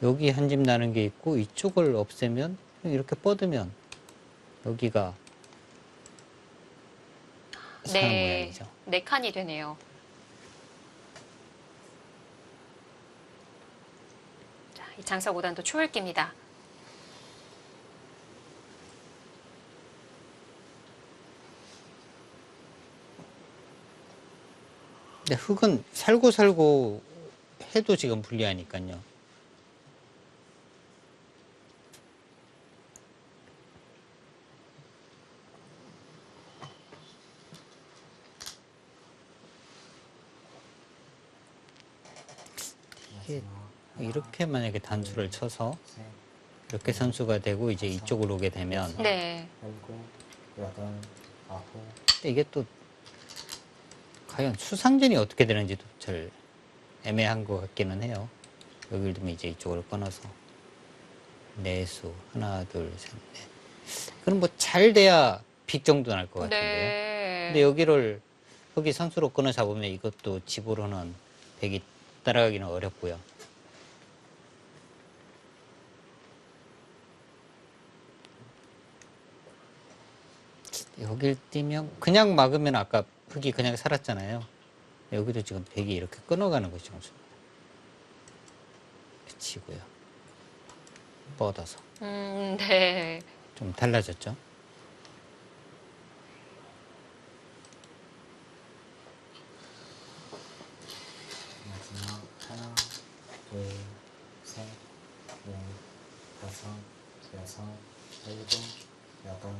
여기 한 집 나는 게 있고 이쪽을 없애면 이렇게 뻗으면 여기가 사는 모양이죠. 네 칸이 되네요. 자, 이 장석 5단도 초읽기입니다. 근데 흙은 살고 살고 해도 지금 불리하니까요. 이게 이렇게 만약에 단수를 쳐서 셋, 이렇게 선수가 되고 이제 이쪽으로 오게 되면 네. 일곱, 여덟, 아홉, 이게 또 과연 수상전이 어떻게 되는지도 잘 애매한 것 같기는 해요. 여기를 두면 이제 이쪽으로 끊어서 내수 하나 둘 셋 넷. 그럼 뭐 잘 돼야 빅 정도 날 것 같은데요. 근데 네. 여기를 여기 선수로 끊어 잡으면 이것도 집으로는 백이 따라가기는 어렵고요. 여길 뛰면 그냥 막으면 아까 흑이 그냥 살았잖아요. 여기도 지금 백이 이렇게 끊어가는 것이 정수입니다. 치고요. 뻗어서 네. 좀 달라졌죠. 마지막 하나, 둘, 셋, 넷, 다섯, 여섯, 일곱, 여덟.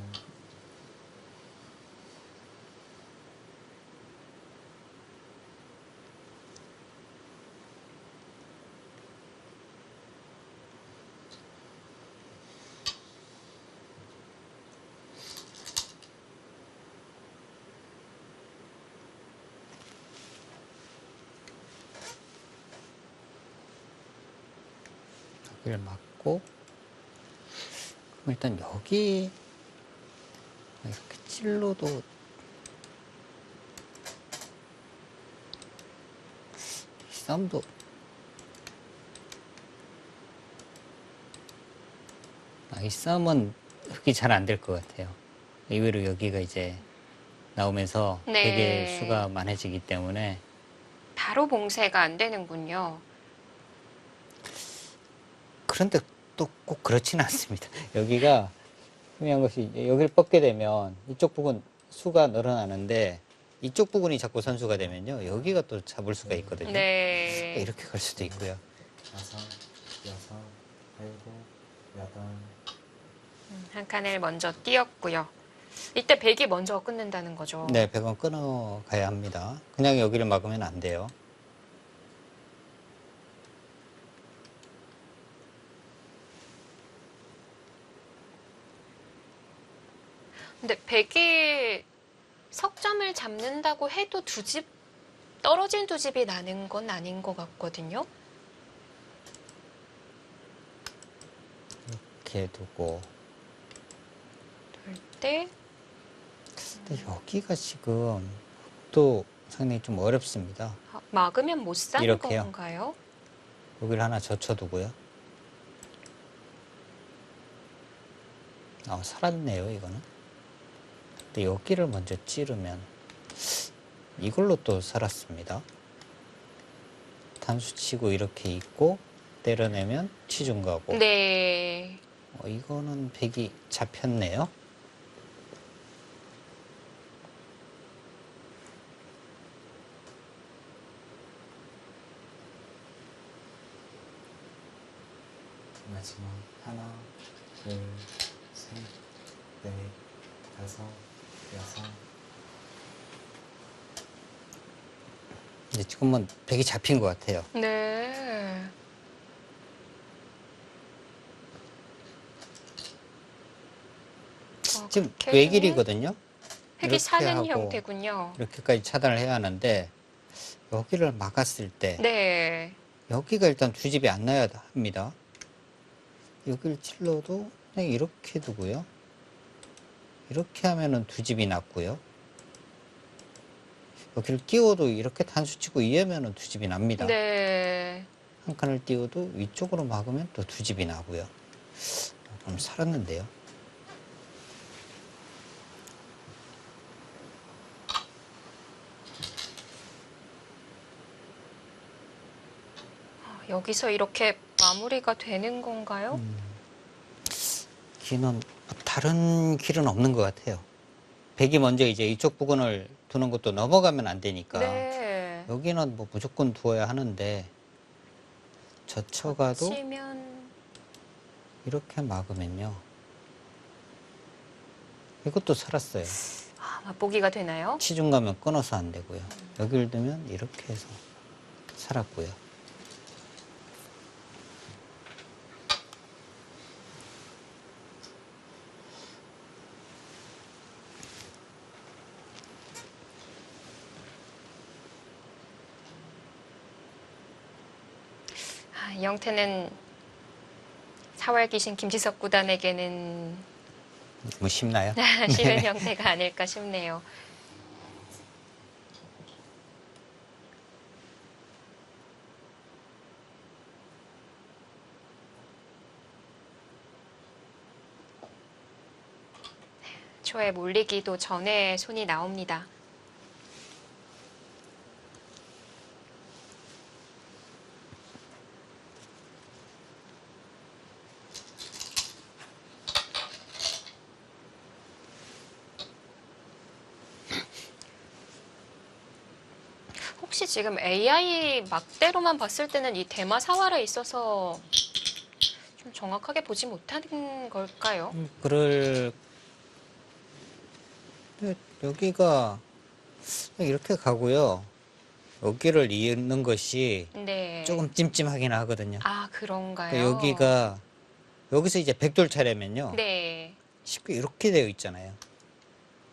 여기를 막고 그럼 일단 여기 이렇게 찔러도 이 싸움도 이 싸움은 흑이 잘 안 될 것 같아요. 의외로 여기가 이제 나오면서 네. 백의 수가 많아지기 때문에 바로 봉쇄가 안 되는군요. 그런데 또 꼭 그렇지는 않습니다. 여기가 중요한 것이 이제 여기를 뻗게 되면 이쪽 부분 수가 늘어나는데 이쪽 부분이 자꾸 선수가 되면요 여기가 또 잡을 수가 있거든요. 네. 이렇게 갈 수도 있고요. 다섯, 여섯, 일곱, 여덟. 한 칸을 먼저 띄었고요. 이때 백이 먼저 끊는다는 거죠. 네, 100원 끊어가야 합니다. 그냥 여기를 막으면 안 돼요. 근데 백이 석점을 잡는다고 해도 두 집, 떨어진 두 집이 나는 건 아닌 것 같거든요. 이렇게 두고 그럴 때, 근데 여기가 지금 또 상당히 좀 어렵습니다. 막으면 못 사는 이렇게요. 건가요? 여기를 하나 젖혀두고요. 살았네요, 이거는. 근데 여기를 먼저 찌르면 이걸로 또 살았습니다. 단수 치고 이렇게 있고 때려내면 치중 가고. 네. 이거는 백이 잡혔네요. 마지막 하나, 둘, 셋, 넷, 다섯, 여섯. 이제 지금은 백이 잡힌 것 같아요. 네. 지금 그렇게 외길이거든요. 획이 이렇게 사는 하고 형태군요. 이렇게까지 차단을 해야 하는데 여기를 막았을 때 네. 여기가 일단 두 집이 안 나야 합니다. 여기를 찔러도 그냥 이렇게 두고요. 이렇게 하면은 두 집이 났고요. 여기를 띄워도 이렇게 단수 치고 이으면은 두 집이 납니다. 네. 한 칸을 띄워도 위쪽으로 막으면 또 두 집이 나고요. 그럼 살았는데요. 여기서 이렇게 마무리가 되는 건가요? 길은 다른 길은 없는 것 같아요. 백이 먼저 이제 이쪽 부분을 두는 것도 넘어가면 안 되니까 네. 여기는 뭐 무조건 두어야 하는데 젖혀가도 치면 이렇게 막으면요. 이것도 살았어요. 맛보기가 되나요? 치중 가면 끊어서 안 되고요. 여기를 두면 이렇게 해서 살았고요. 이 형태는 4월 귀신 김지석 구단에게는 너무 쉽나요? 쉬운 형태가 아닐까 싶네요. 초에 몰리기도 전에 손이 나옵니다. 혹시 지금 AI 막대로만 봤을 때는 이 대마 사활에 있어서 좀 정확하게 보지 못하는 걸까요? 그럴 여기가 이렇게 가고요. 여기를 이는 것이 네. 조금 찜찜하긴 하거든요. 아, 그런가요? 그러니까 여기가 여기서 이제 백돌 차려면요. 네. 쉽게 이렇게 되어 있잖아요.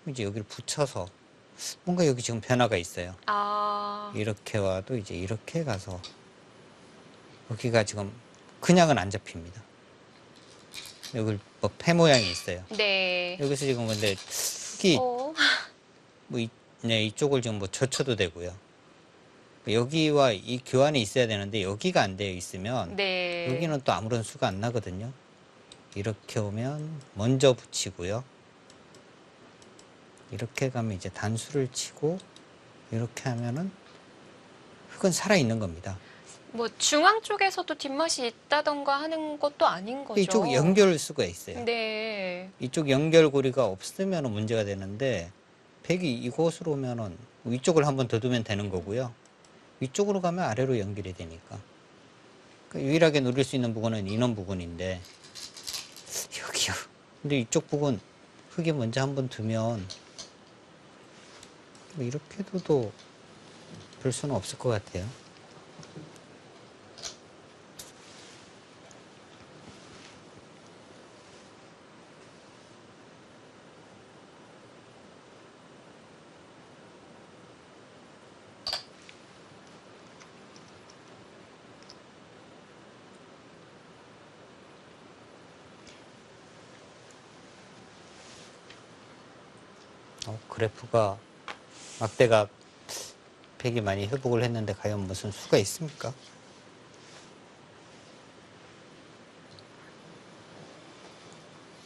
이제 여기를 붙여서 뭔가 여기 지금 변화가 있어요. 아, 이렇게 와도 이제 이렇게 가서 여기가 지금 그냥은 안 잡힙니다. 여기 뭐 폐 모양이 있어요. 네. 여기서 지금 근데 흙이 어, 뭐 네, 이쪽을 지금 뭐 젖혀도 되고요. 여기와 이 교환이 있어야 되는데 여기가 안 되어 있으면 네. 여기는 또 아무런 수가 안 나거든요. 이렇게 오면 먼저 붙이고요. 이렇게 가면 이제 단수를 치고 이렇게 하면은 흙은 살아 있는 겁니다. 뭐 중앙 쪽에서도 뒷맛이 있다던가 하는 것도 아닌 거죠. 이쪽 연결 수가 있어요. 네. 이쪽 연결고리가 없으면 문제가 되는데 백이 이곳으로 오면은 위쪽을 한번 더 두면 되는 거고요. 위쪽으로 가면 아래로 연결이 되니까. 그러니까 유일하게 누릴 수 있는 부분은 인원 부분인데 여기요. 근데 이쪽 부분 흙이 먼저 한번 두면 뭐 이렇게 둬도 별 수는 없을 것 같아요. 그래프가 막대가 백이 많이 회복을 했는데 과연 무슨 수가 있습니까?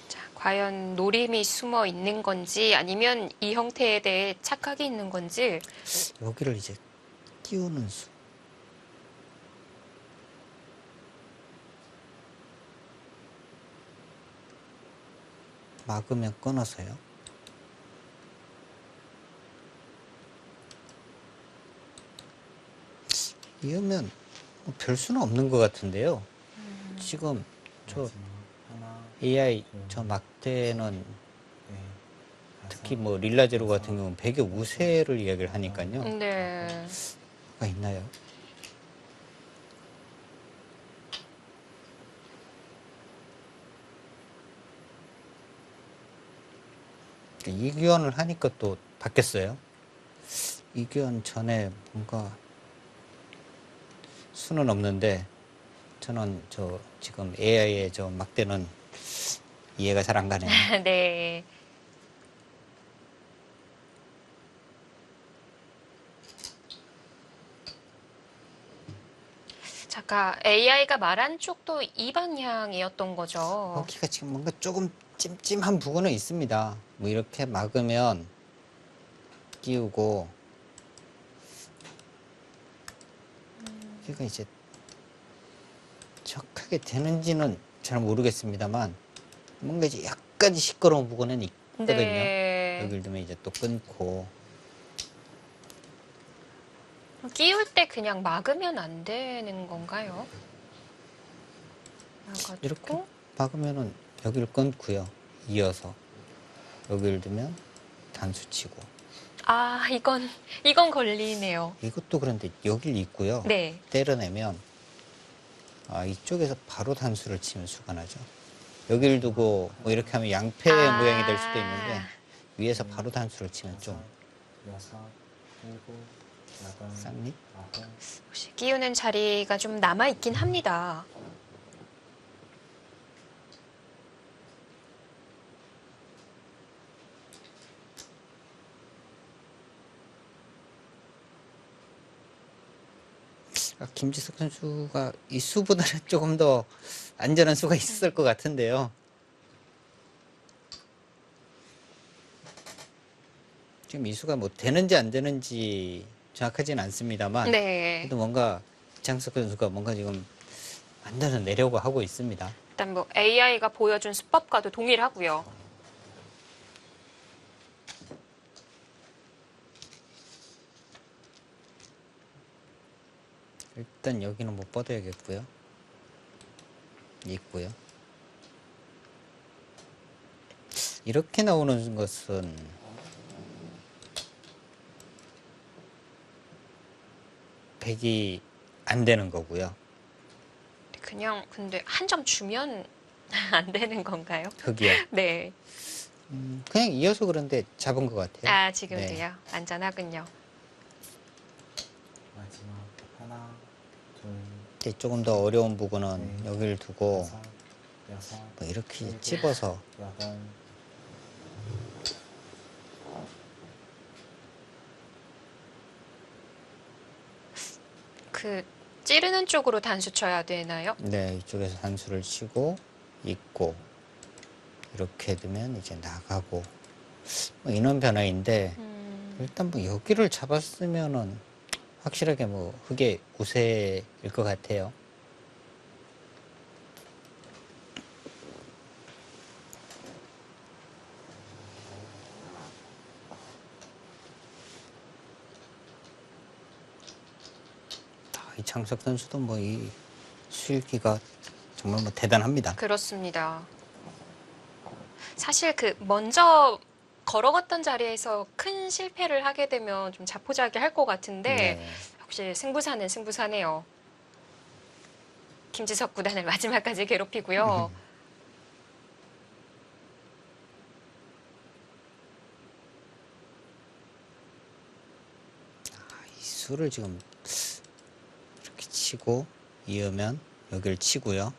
자, 과연 노림이 숨어 있는 건지 아니면 이 형태에 대해 착각이 있는 건지. 여기를 이제 띄우는 수. 막으면 끊어서요. 이으면 뭐 별 수는 없는 것 같은데요. 지금 저 마지막 하나, AI 저 막대는 넷, 특히 다섯, 뭐 릴라제로 같은 여섯, 경우는 백의 우세를 이야기를 하니까요. 네. 뭐가 있나요? 이규현을 하니까 또 바뀌었어요. 이규현 전에 뭔가 수는 없는데 저는 저 지금 AI의 저 막대는 이해가 잘 안 가네요. 네. 잠깐 AI가 말한 쪽도 이 방향이었던 거죠. 거기가 지금 뭔가 조금 찜찜한 부분은 있습니다. 뭐 이렇게 막으면 끼우고 여기가 이제 척하게 되는지는 잘 모르겠습니다만 뭔가 이제 약간 시끄러운 부분은 있거든요. 네. 여기를 두면 이제 또 끊고 끼울 때 그냥 막으면 안 되는 건가요? 이렇게 막아주고. 막으면은 여기를 끊고요. 이어서 여기를 두면 단수 치고 아, 이건 걸리네요. 이것도 그런데 여길 있고요. 네. 때려내면 이쪽에서 바로 단수를 치면 수가 나죠. 여기를 두고 뭐 이렇게 하면 양패 모양이 될 수도 있는데 위에서 바로 단수를 치면 좀 여섯, 일곱, 여덟, 쌍립? 아홉, 혹시 끼우는 자리가 좀 남아있긴 합니다. 김지석 선수가 이 수보다는 조금 더 안전한 수가 있을 것 같은데요. 지금 이 수가 뭐 되는지 안 되는지 정확하진 않습니다만 네. 그래도 뭔가 이창석 선수가 뭔가 지금 완전히 내려고 하고 있습니다. 일단 뭐 AI가 보여준 수법과도 동일하고요. 일단 여기는 못 뻗어야겠고요. 있고요. 이렇게 나오는 것은 백이 안 되는 거고요. 그냥 근데 한 점 주면 안 되는 건가요? 흑이요. 네. 그냥 이어서 그런데 잡은 것 같아요. 아, 지금도요. 네. 안전하군요. 마지막 하나, 둘, 이제 조금 더 어려운 부분은 네. 여기를 두고 다섯, 여섯, 뭐 이렇게 일곱, 찝어서 여덟, 그 찌르는 쪽으로 단수 쳐야 되나요? 네, 이쪽에서 단수를 치고 있고 이렇게 두면 이제 나가고 뭐 인원 변화인데 일단 뭐 여기를 잡았으면은 확실하게 뭐 흑의 우세일 것 같아요. 이창석 선수도 뭐 이 수일기가 정말 뭐 대단합니다. 그렇습니다. 사실 그 먼저 걸어갔던 자리에서 큰 실패를 하게 되면 좀 자포자기할 것 같은데 네. 역시 승부사는 승부사네요. 김지석 구단을 마지막까지 괴롭히고요. 이 수를 지금 이렇게 치고 이으면 여기를 치고요.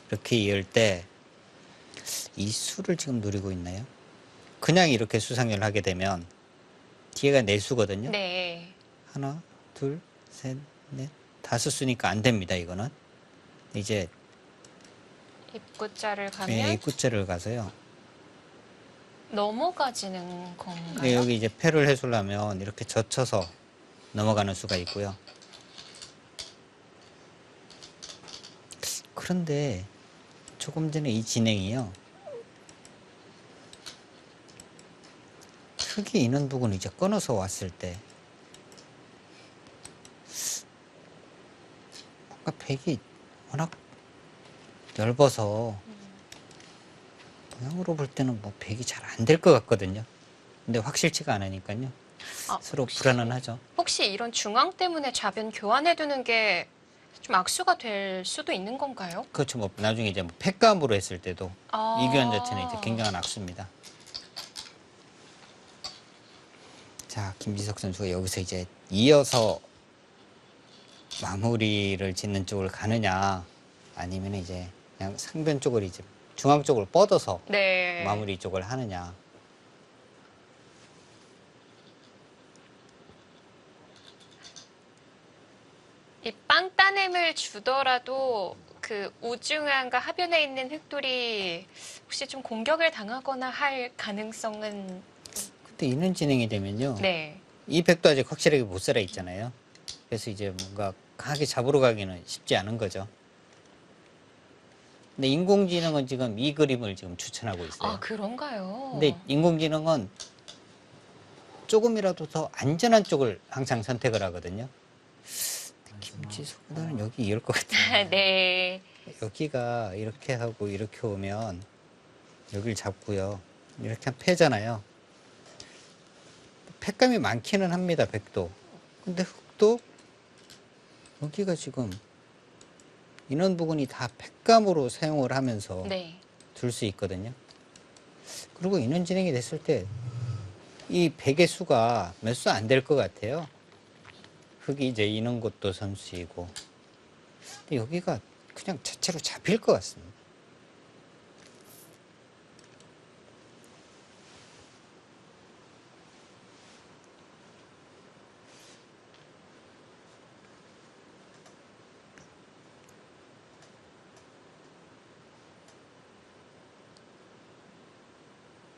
이렇게 이을 때 이 수를 지금 노리고 있나요? 그냥 이렇게 수상열 하게 되면 뒤에가 네 수거든요. 네. 하나, 둘, 셋, 넷, 다섯 수니까 안 됩니다. 이거는 이제 입구자를 가면 네, 입구자를 가서요. 넘어가지는 건가요? 네, 여기 이제 패를 해주려면 이렇게 젖혀서 넘어가는 수가 있고요. 그런데 조금 전에 이 진행이요. 흙이 있는 부분을 이제 끊어서 왔을 때 뭔가 백이 워낙 넓어서 모양으로 볼 때는 뭐 백이 잘 안 될 것 같거든요. 근데 확실치가 않으니까요. 아, 서로 불안은 혹시 이런 중앙 때문에 좌변 교환해두는 게 좀 악수가 될 수도 있는 건가요? 그렇죠. 뭐 나중에 이제 뭐 팩감으로 했을 때도 아. 이 교환 자체는 이제 굉장한 악수입니다. 자, 김지석 선수가 여기서 이제 이어서 마무리를 짓는 쪽을 가느냐, 아니면 이제 그냥 상변 쪽을 이제 중앙 쪽으로 뻗어서 네. 마무리 쪽을 하느냐. 이 빵따냄을 주더라도 그 우중한과 하변에 있는 흑돌이 혹시 좀 공격을 당하거나 할 가능성은 근데 이런 진행이 되면요. 네. 이 백도 아직 확실하게 못 살아 있잖아요. 그래서 이제 뭔가 강하게 잡으러 가기는 쉽지 않은 거죠. 근데 인공지능은 지금 이 그림을 지금 추천하고 있어요. 아, 그런가요? 근데 인공지능은 조금이라도 더 안전한 쪽을 항상 선택을 하거든요. 김지석보다는 여기 이을 것 같아요. 네. 여기가 이렇게 하고 이렇게 오면 여기를 잡고요. 이렇게 하면 패잖아요. 패감이 많기는 합니다. 백도. 근데 흑도 여기가 지금 인원 부분이 다 패감으로 사용을 하면서 네. 둘 수 있거든요. 그리고 인원 진행이 됐을 때 이 백의 수가 몇 수 안 될 것 같아요. 흙이 이제 있는 곳도 선수이고. 근데 여기가 그냥 자체로 잡힐 것 같습니다.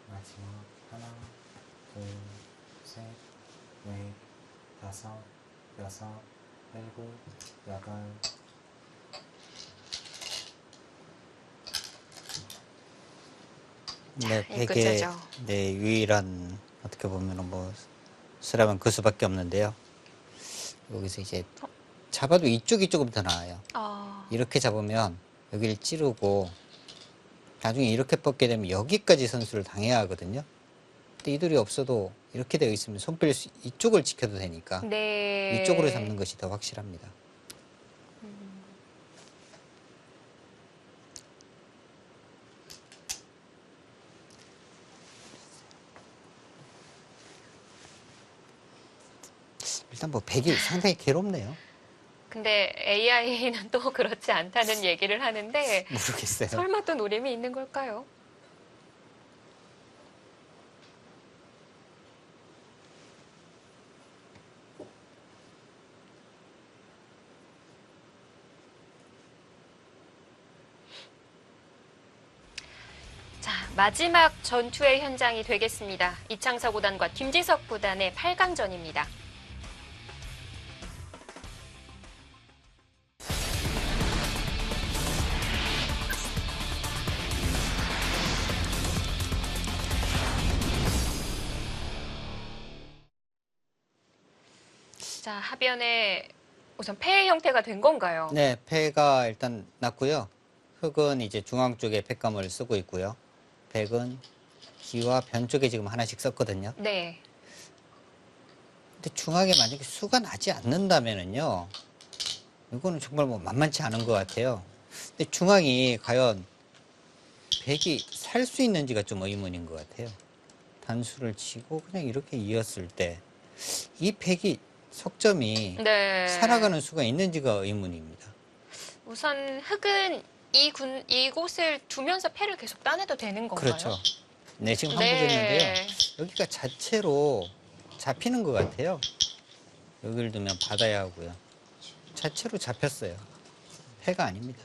마지막 하나, 둘, 셋, 넷, 다섯, 여섯, 일곱, 여덟. 네, 이 베개 끝이죠. 네, 유일한 어떻게 보면은 뭐 수라면 그 수밖에 없는데요. 여기서 이제 잡아도 이쪽이 조금 더 나아요. 이렇게 잡으면 여기를 찌르고 나중에 이렇게 뻗게 되면 여기까지 선수를 당해야 하거든요. 근데 이 돌이 없어도 이렇게 되어 있으면 손필 이쪽을 지켜도 되니까 네. 이쪽으로 잡는 것이 더 확실합니다. 일단 뭐 백이 상당히 괴롭네요. 근데 AI는 또 그렇지 않다는 얘기를 하는데 모르겠어요. 설마 또 노림이 있는 걸까요? 자, 마지막 전투의 현장이 되겠습니다. 이창석 구단과 김지석 구단의 8강전입니다. 자, 하변에 우선 패의 형태가 된 건가요? 네, 패가 일단 났고요. 흙은 이제 중앙 쪽에 팩감을 쓰고 있고요. 백은 기와 변 쪽에 지금 하나씩 썼거든요. 네. 근데 중앙에 만약에 수가 나지 않는다면은요, 이거는 정말 뭐 만만치 않은 것 같아요. 근데 중앙이 과연 백이 살 수 있는지가 좀 의문인 것 같아요. 단수를 치고 그냥 이렇게 이었을 때 이 백이 석점이 네. 살아가는 수가 있는지가 의문입니다. 우선 흙은 이곳을 두면서 패를 계속 따내도 되는 건가요? 그렇죠. 네, 지금 네. 한국인인데요. 여기가 자체로 잡히는 것 같아요. 여기를 두면 받아야 하고요. 자체로 잡혔어요. 패가 아닙니다.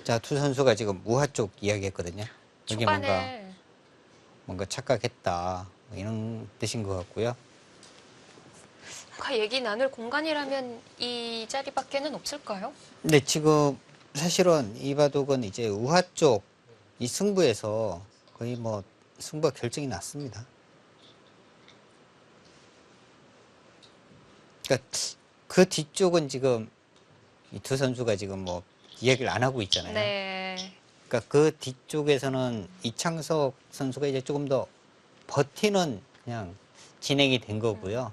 자, 두 선수가 지금 우하 쪽 이야기했거든요. 여기 초반에 뭔가 착각했다, 뭐 이런 뜻인 것 같고요. 뭔가 얘기 나눌 공간이라면 이 자리밖에는 없을까요? 근데 지금 사실은 이 바둑은 이제 우하 쪽 이 승부에서 거의 뭐 승부가 결정이 났습니다. 그러니까 그 뒤쪽은 지금 이 두 선수가 지금 뭐 이야기를 안 하고 있잖아요. 네. 그러니까 그 뒤쪽에서는 이창석 선수가 이제 조금 더 버티는 그냥 진행이 된 거고요.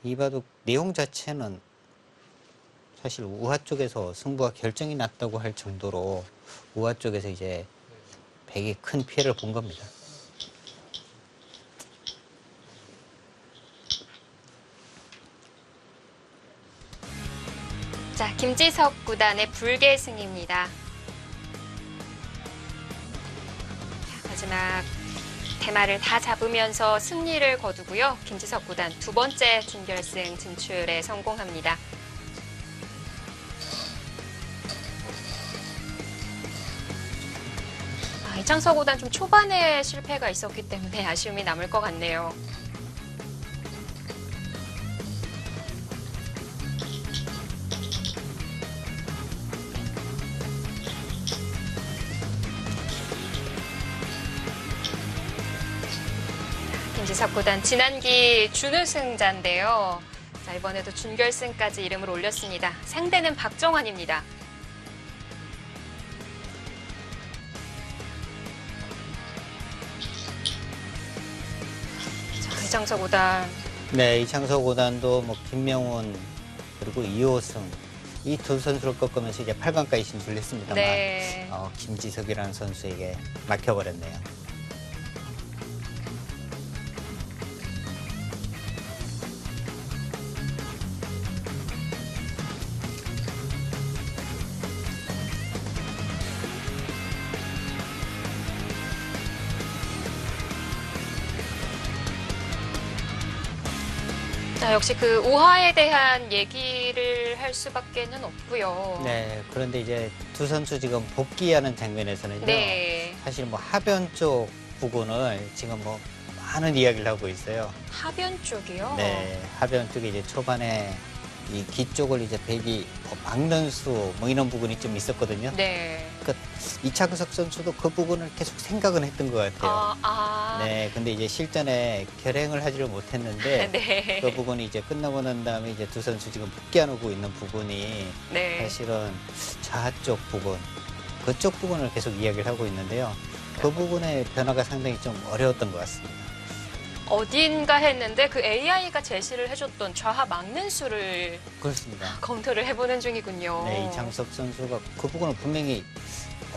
이 바둑 내용 자체는 사실 우하 쪽에서 승부가 결정이 났다고 할 정도로 우하 쪽에서 이제 백이 큰 피해를 본 겁니다. 자, 김지석 구단의 불계승입니다. 자, 마지막 대마를 다 잡으면서 승리를 거두고요. 김지석 구단 두 번째 준결승 진출에 성공합니다. 이창석 구단 좀 초반에 실패가 있었기 때문에 아쉬움이 남을 것 같네요. 김지석 구단 지난기 준우승자인데요. 자, 이번에도 준결승까지 이름을 올렸습니다. 상대는 박정환입니다. 자, 이창석 구단. 네, 이창석 구단도 뭐 김명훈 그리고 이호승 이 두 선수를 꺾으면서 이제 8강까지 진출했습니다만 네. 김지석이라는 선수에게 막혀버렸네요. 자, 역시 그 우하에 대한 얘기를 할 수밖에는 없고요. 네, 그런데 이제 두 선수 지금 복귀하는 장면에서는요. 네. 사실 뭐 하변 쪽 부분을 지금 뭐 많은 이야기를 하고 있어요. 하변 쪽이요? 네, 하변 쪽에 이제 초반에 이 기 쪽을 이제 백이 뭐 막는 수 뭐 이런 부분이 좀 있었거든요. 네. 그러니까 이창석 선수도 그 부분을 계속 생각은 했던 것 같아요. 네, 근데 이제 실전에 결행을 하지를 못했는데 네. 그 부분이 이제 끝나고 난 다음에 이제 두 선수 지금 복귀하고 있는 부분이 네. 사실은 좌쪽 부분, 그쪽 부분을 계속 이야기를 하고 있는데요. 그 부분의 변화가 상당히 좀 어려웠던 것 같습니다. 어딘가 했는데 그 AI가 제시를 해줬던 좌하 막는 수를 그렇습니다. 검토를 해보는 중이군요. 네, 이창석 선수가 그 부분을 분명히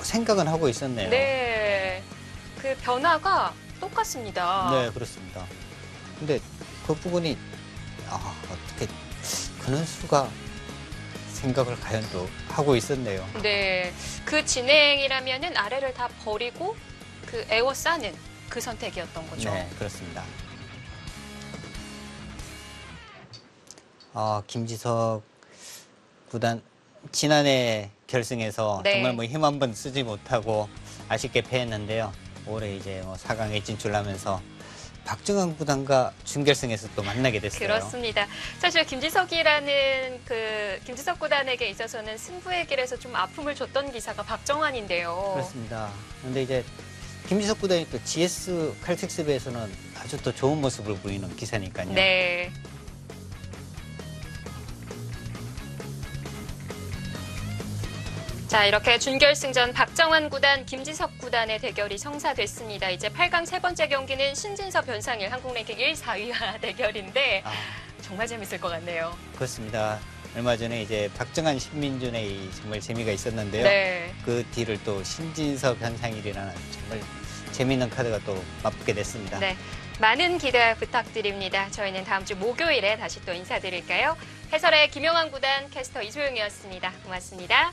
생각은 하고 있었네요. 네. 그 변화가 똑같습니다. 네, 그렇습니다. 근데 그 부분이 어떻게 그런 수가 생각을 과연 또 하고 있었네요. 네. 그 진행이라면은 아래를 다 버리고 그 에워싸는 그 선택이었던 거죠. 네, 그렇습니다. 김지석 구단 지난해 결승에서 네. 정말 뭐 힘 한 번 쓰지 못하고 아쉽게 패했는데요. 올해 이제 뭐 4강에 진출하면서 박정환 구단과 준결승에서 또 만나게 됐어요. 그렇습니다. 사실 김지석이라는 그 김지석 구단에게 있어서는 승부의 길에서 좀 아픔을 줬던 기사가 박정환인데요. 그렇습니다. 그런데 이제 김지석 구단이 또 GS 칼텍스배에서는 아주 또 좋은 모습을 보이는 기사니까요. 네. 자, 이렇게 준결승전 박정환 구단, 김지석 구단의 대결이 성사됐습니다. 이제 8강 세 번째 경기는 신진서 변상일 한국 랭킹 1, 4위와 대결인데 정말 재밌을 것 같네요. 그렇습니다. 얼마 전에 이제 박정환 신민준의 이 정말 재미가 있었는데요. 네. 그 뒤를 또 신진서 변상일이라는 정말 재미있는 카드가 또 맞붙게 됐습니다. 네. 많은 기대 부탁드립니다. 저희는 다음 주 목요일에 다시 또 인사드릴까요? 해설의 김영환 구단, 캐스터 이소영이었습니다. 고맙습니다.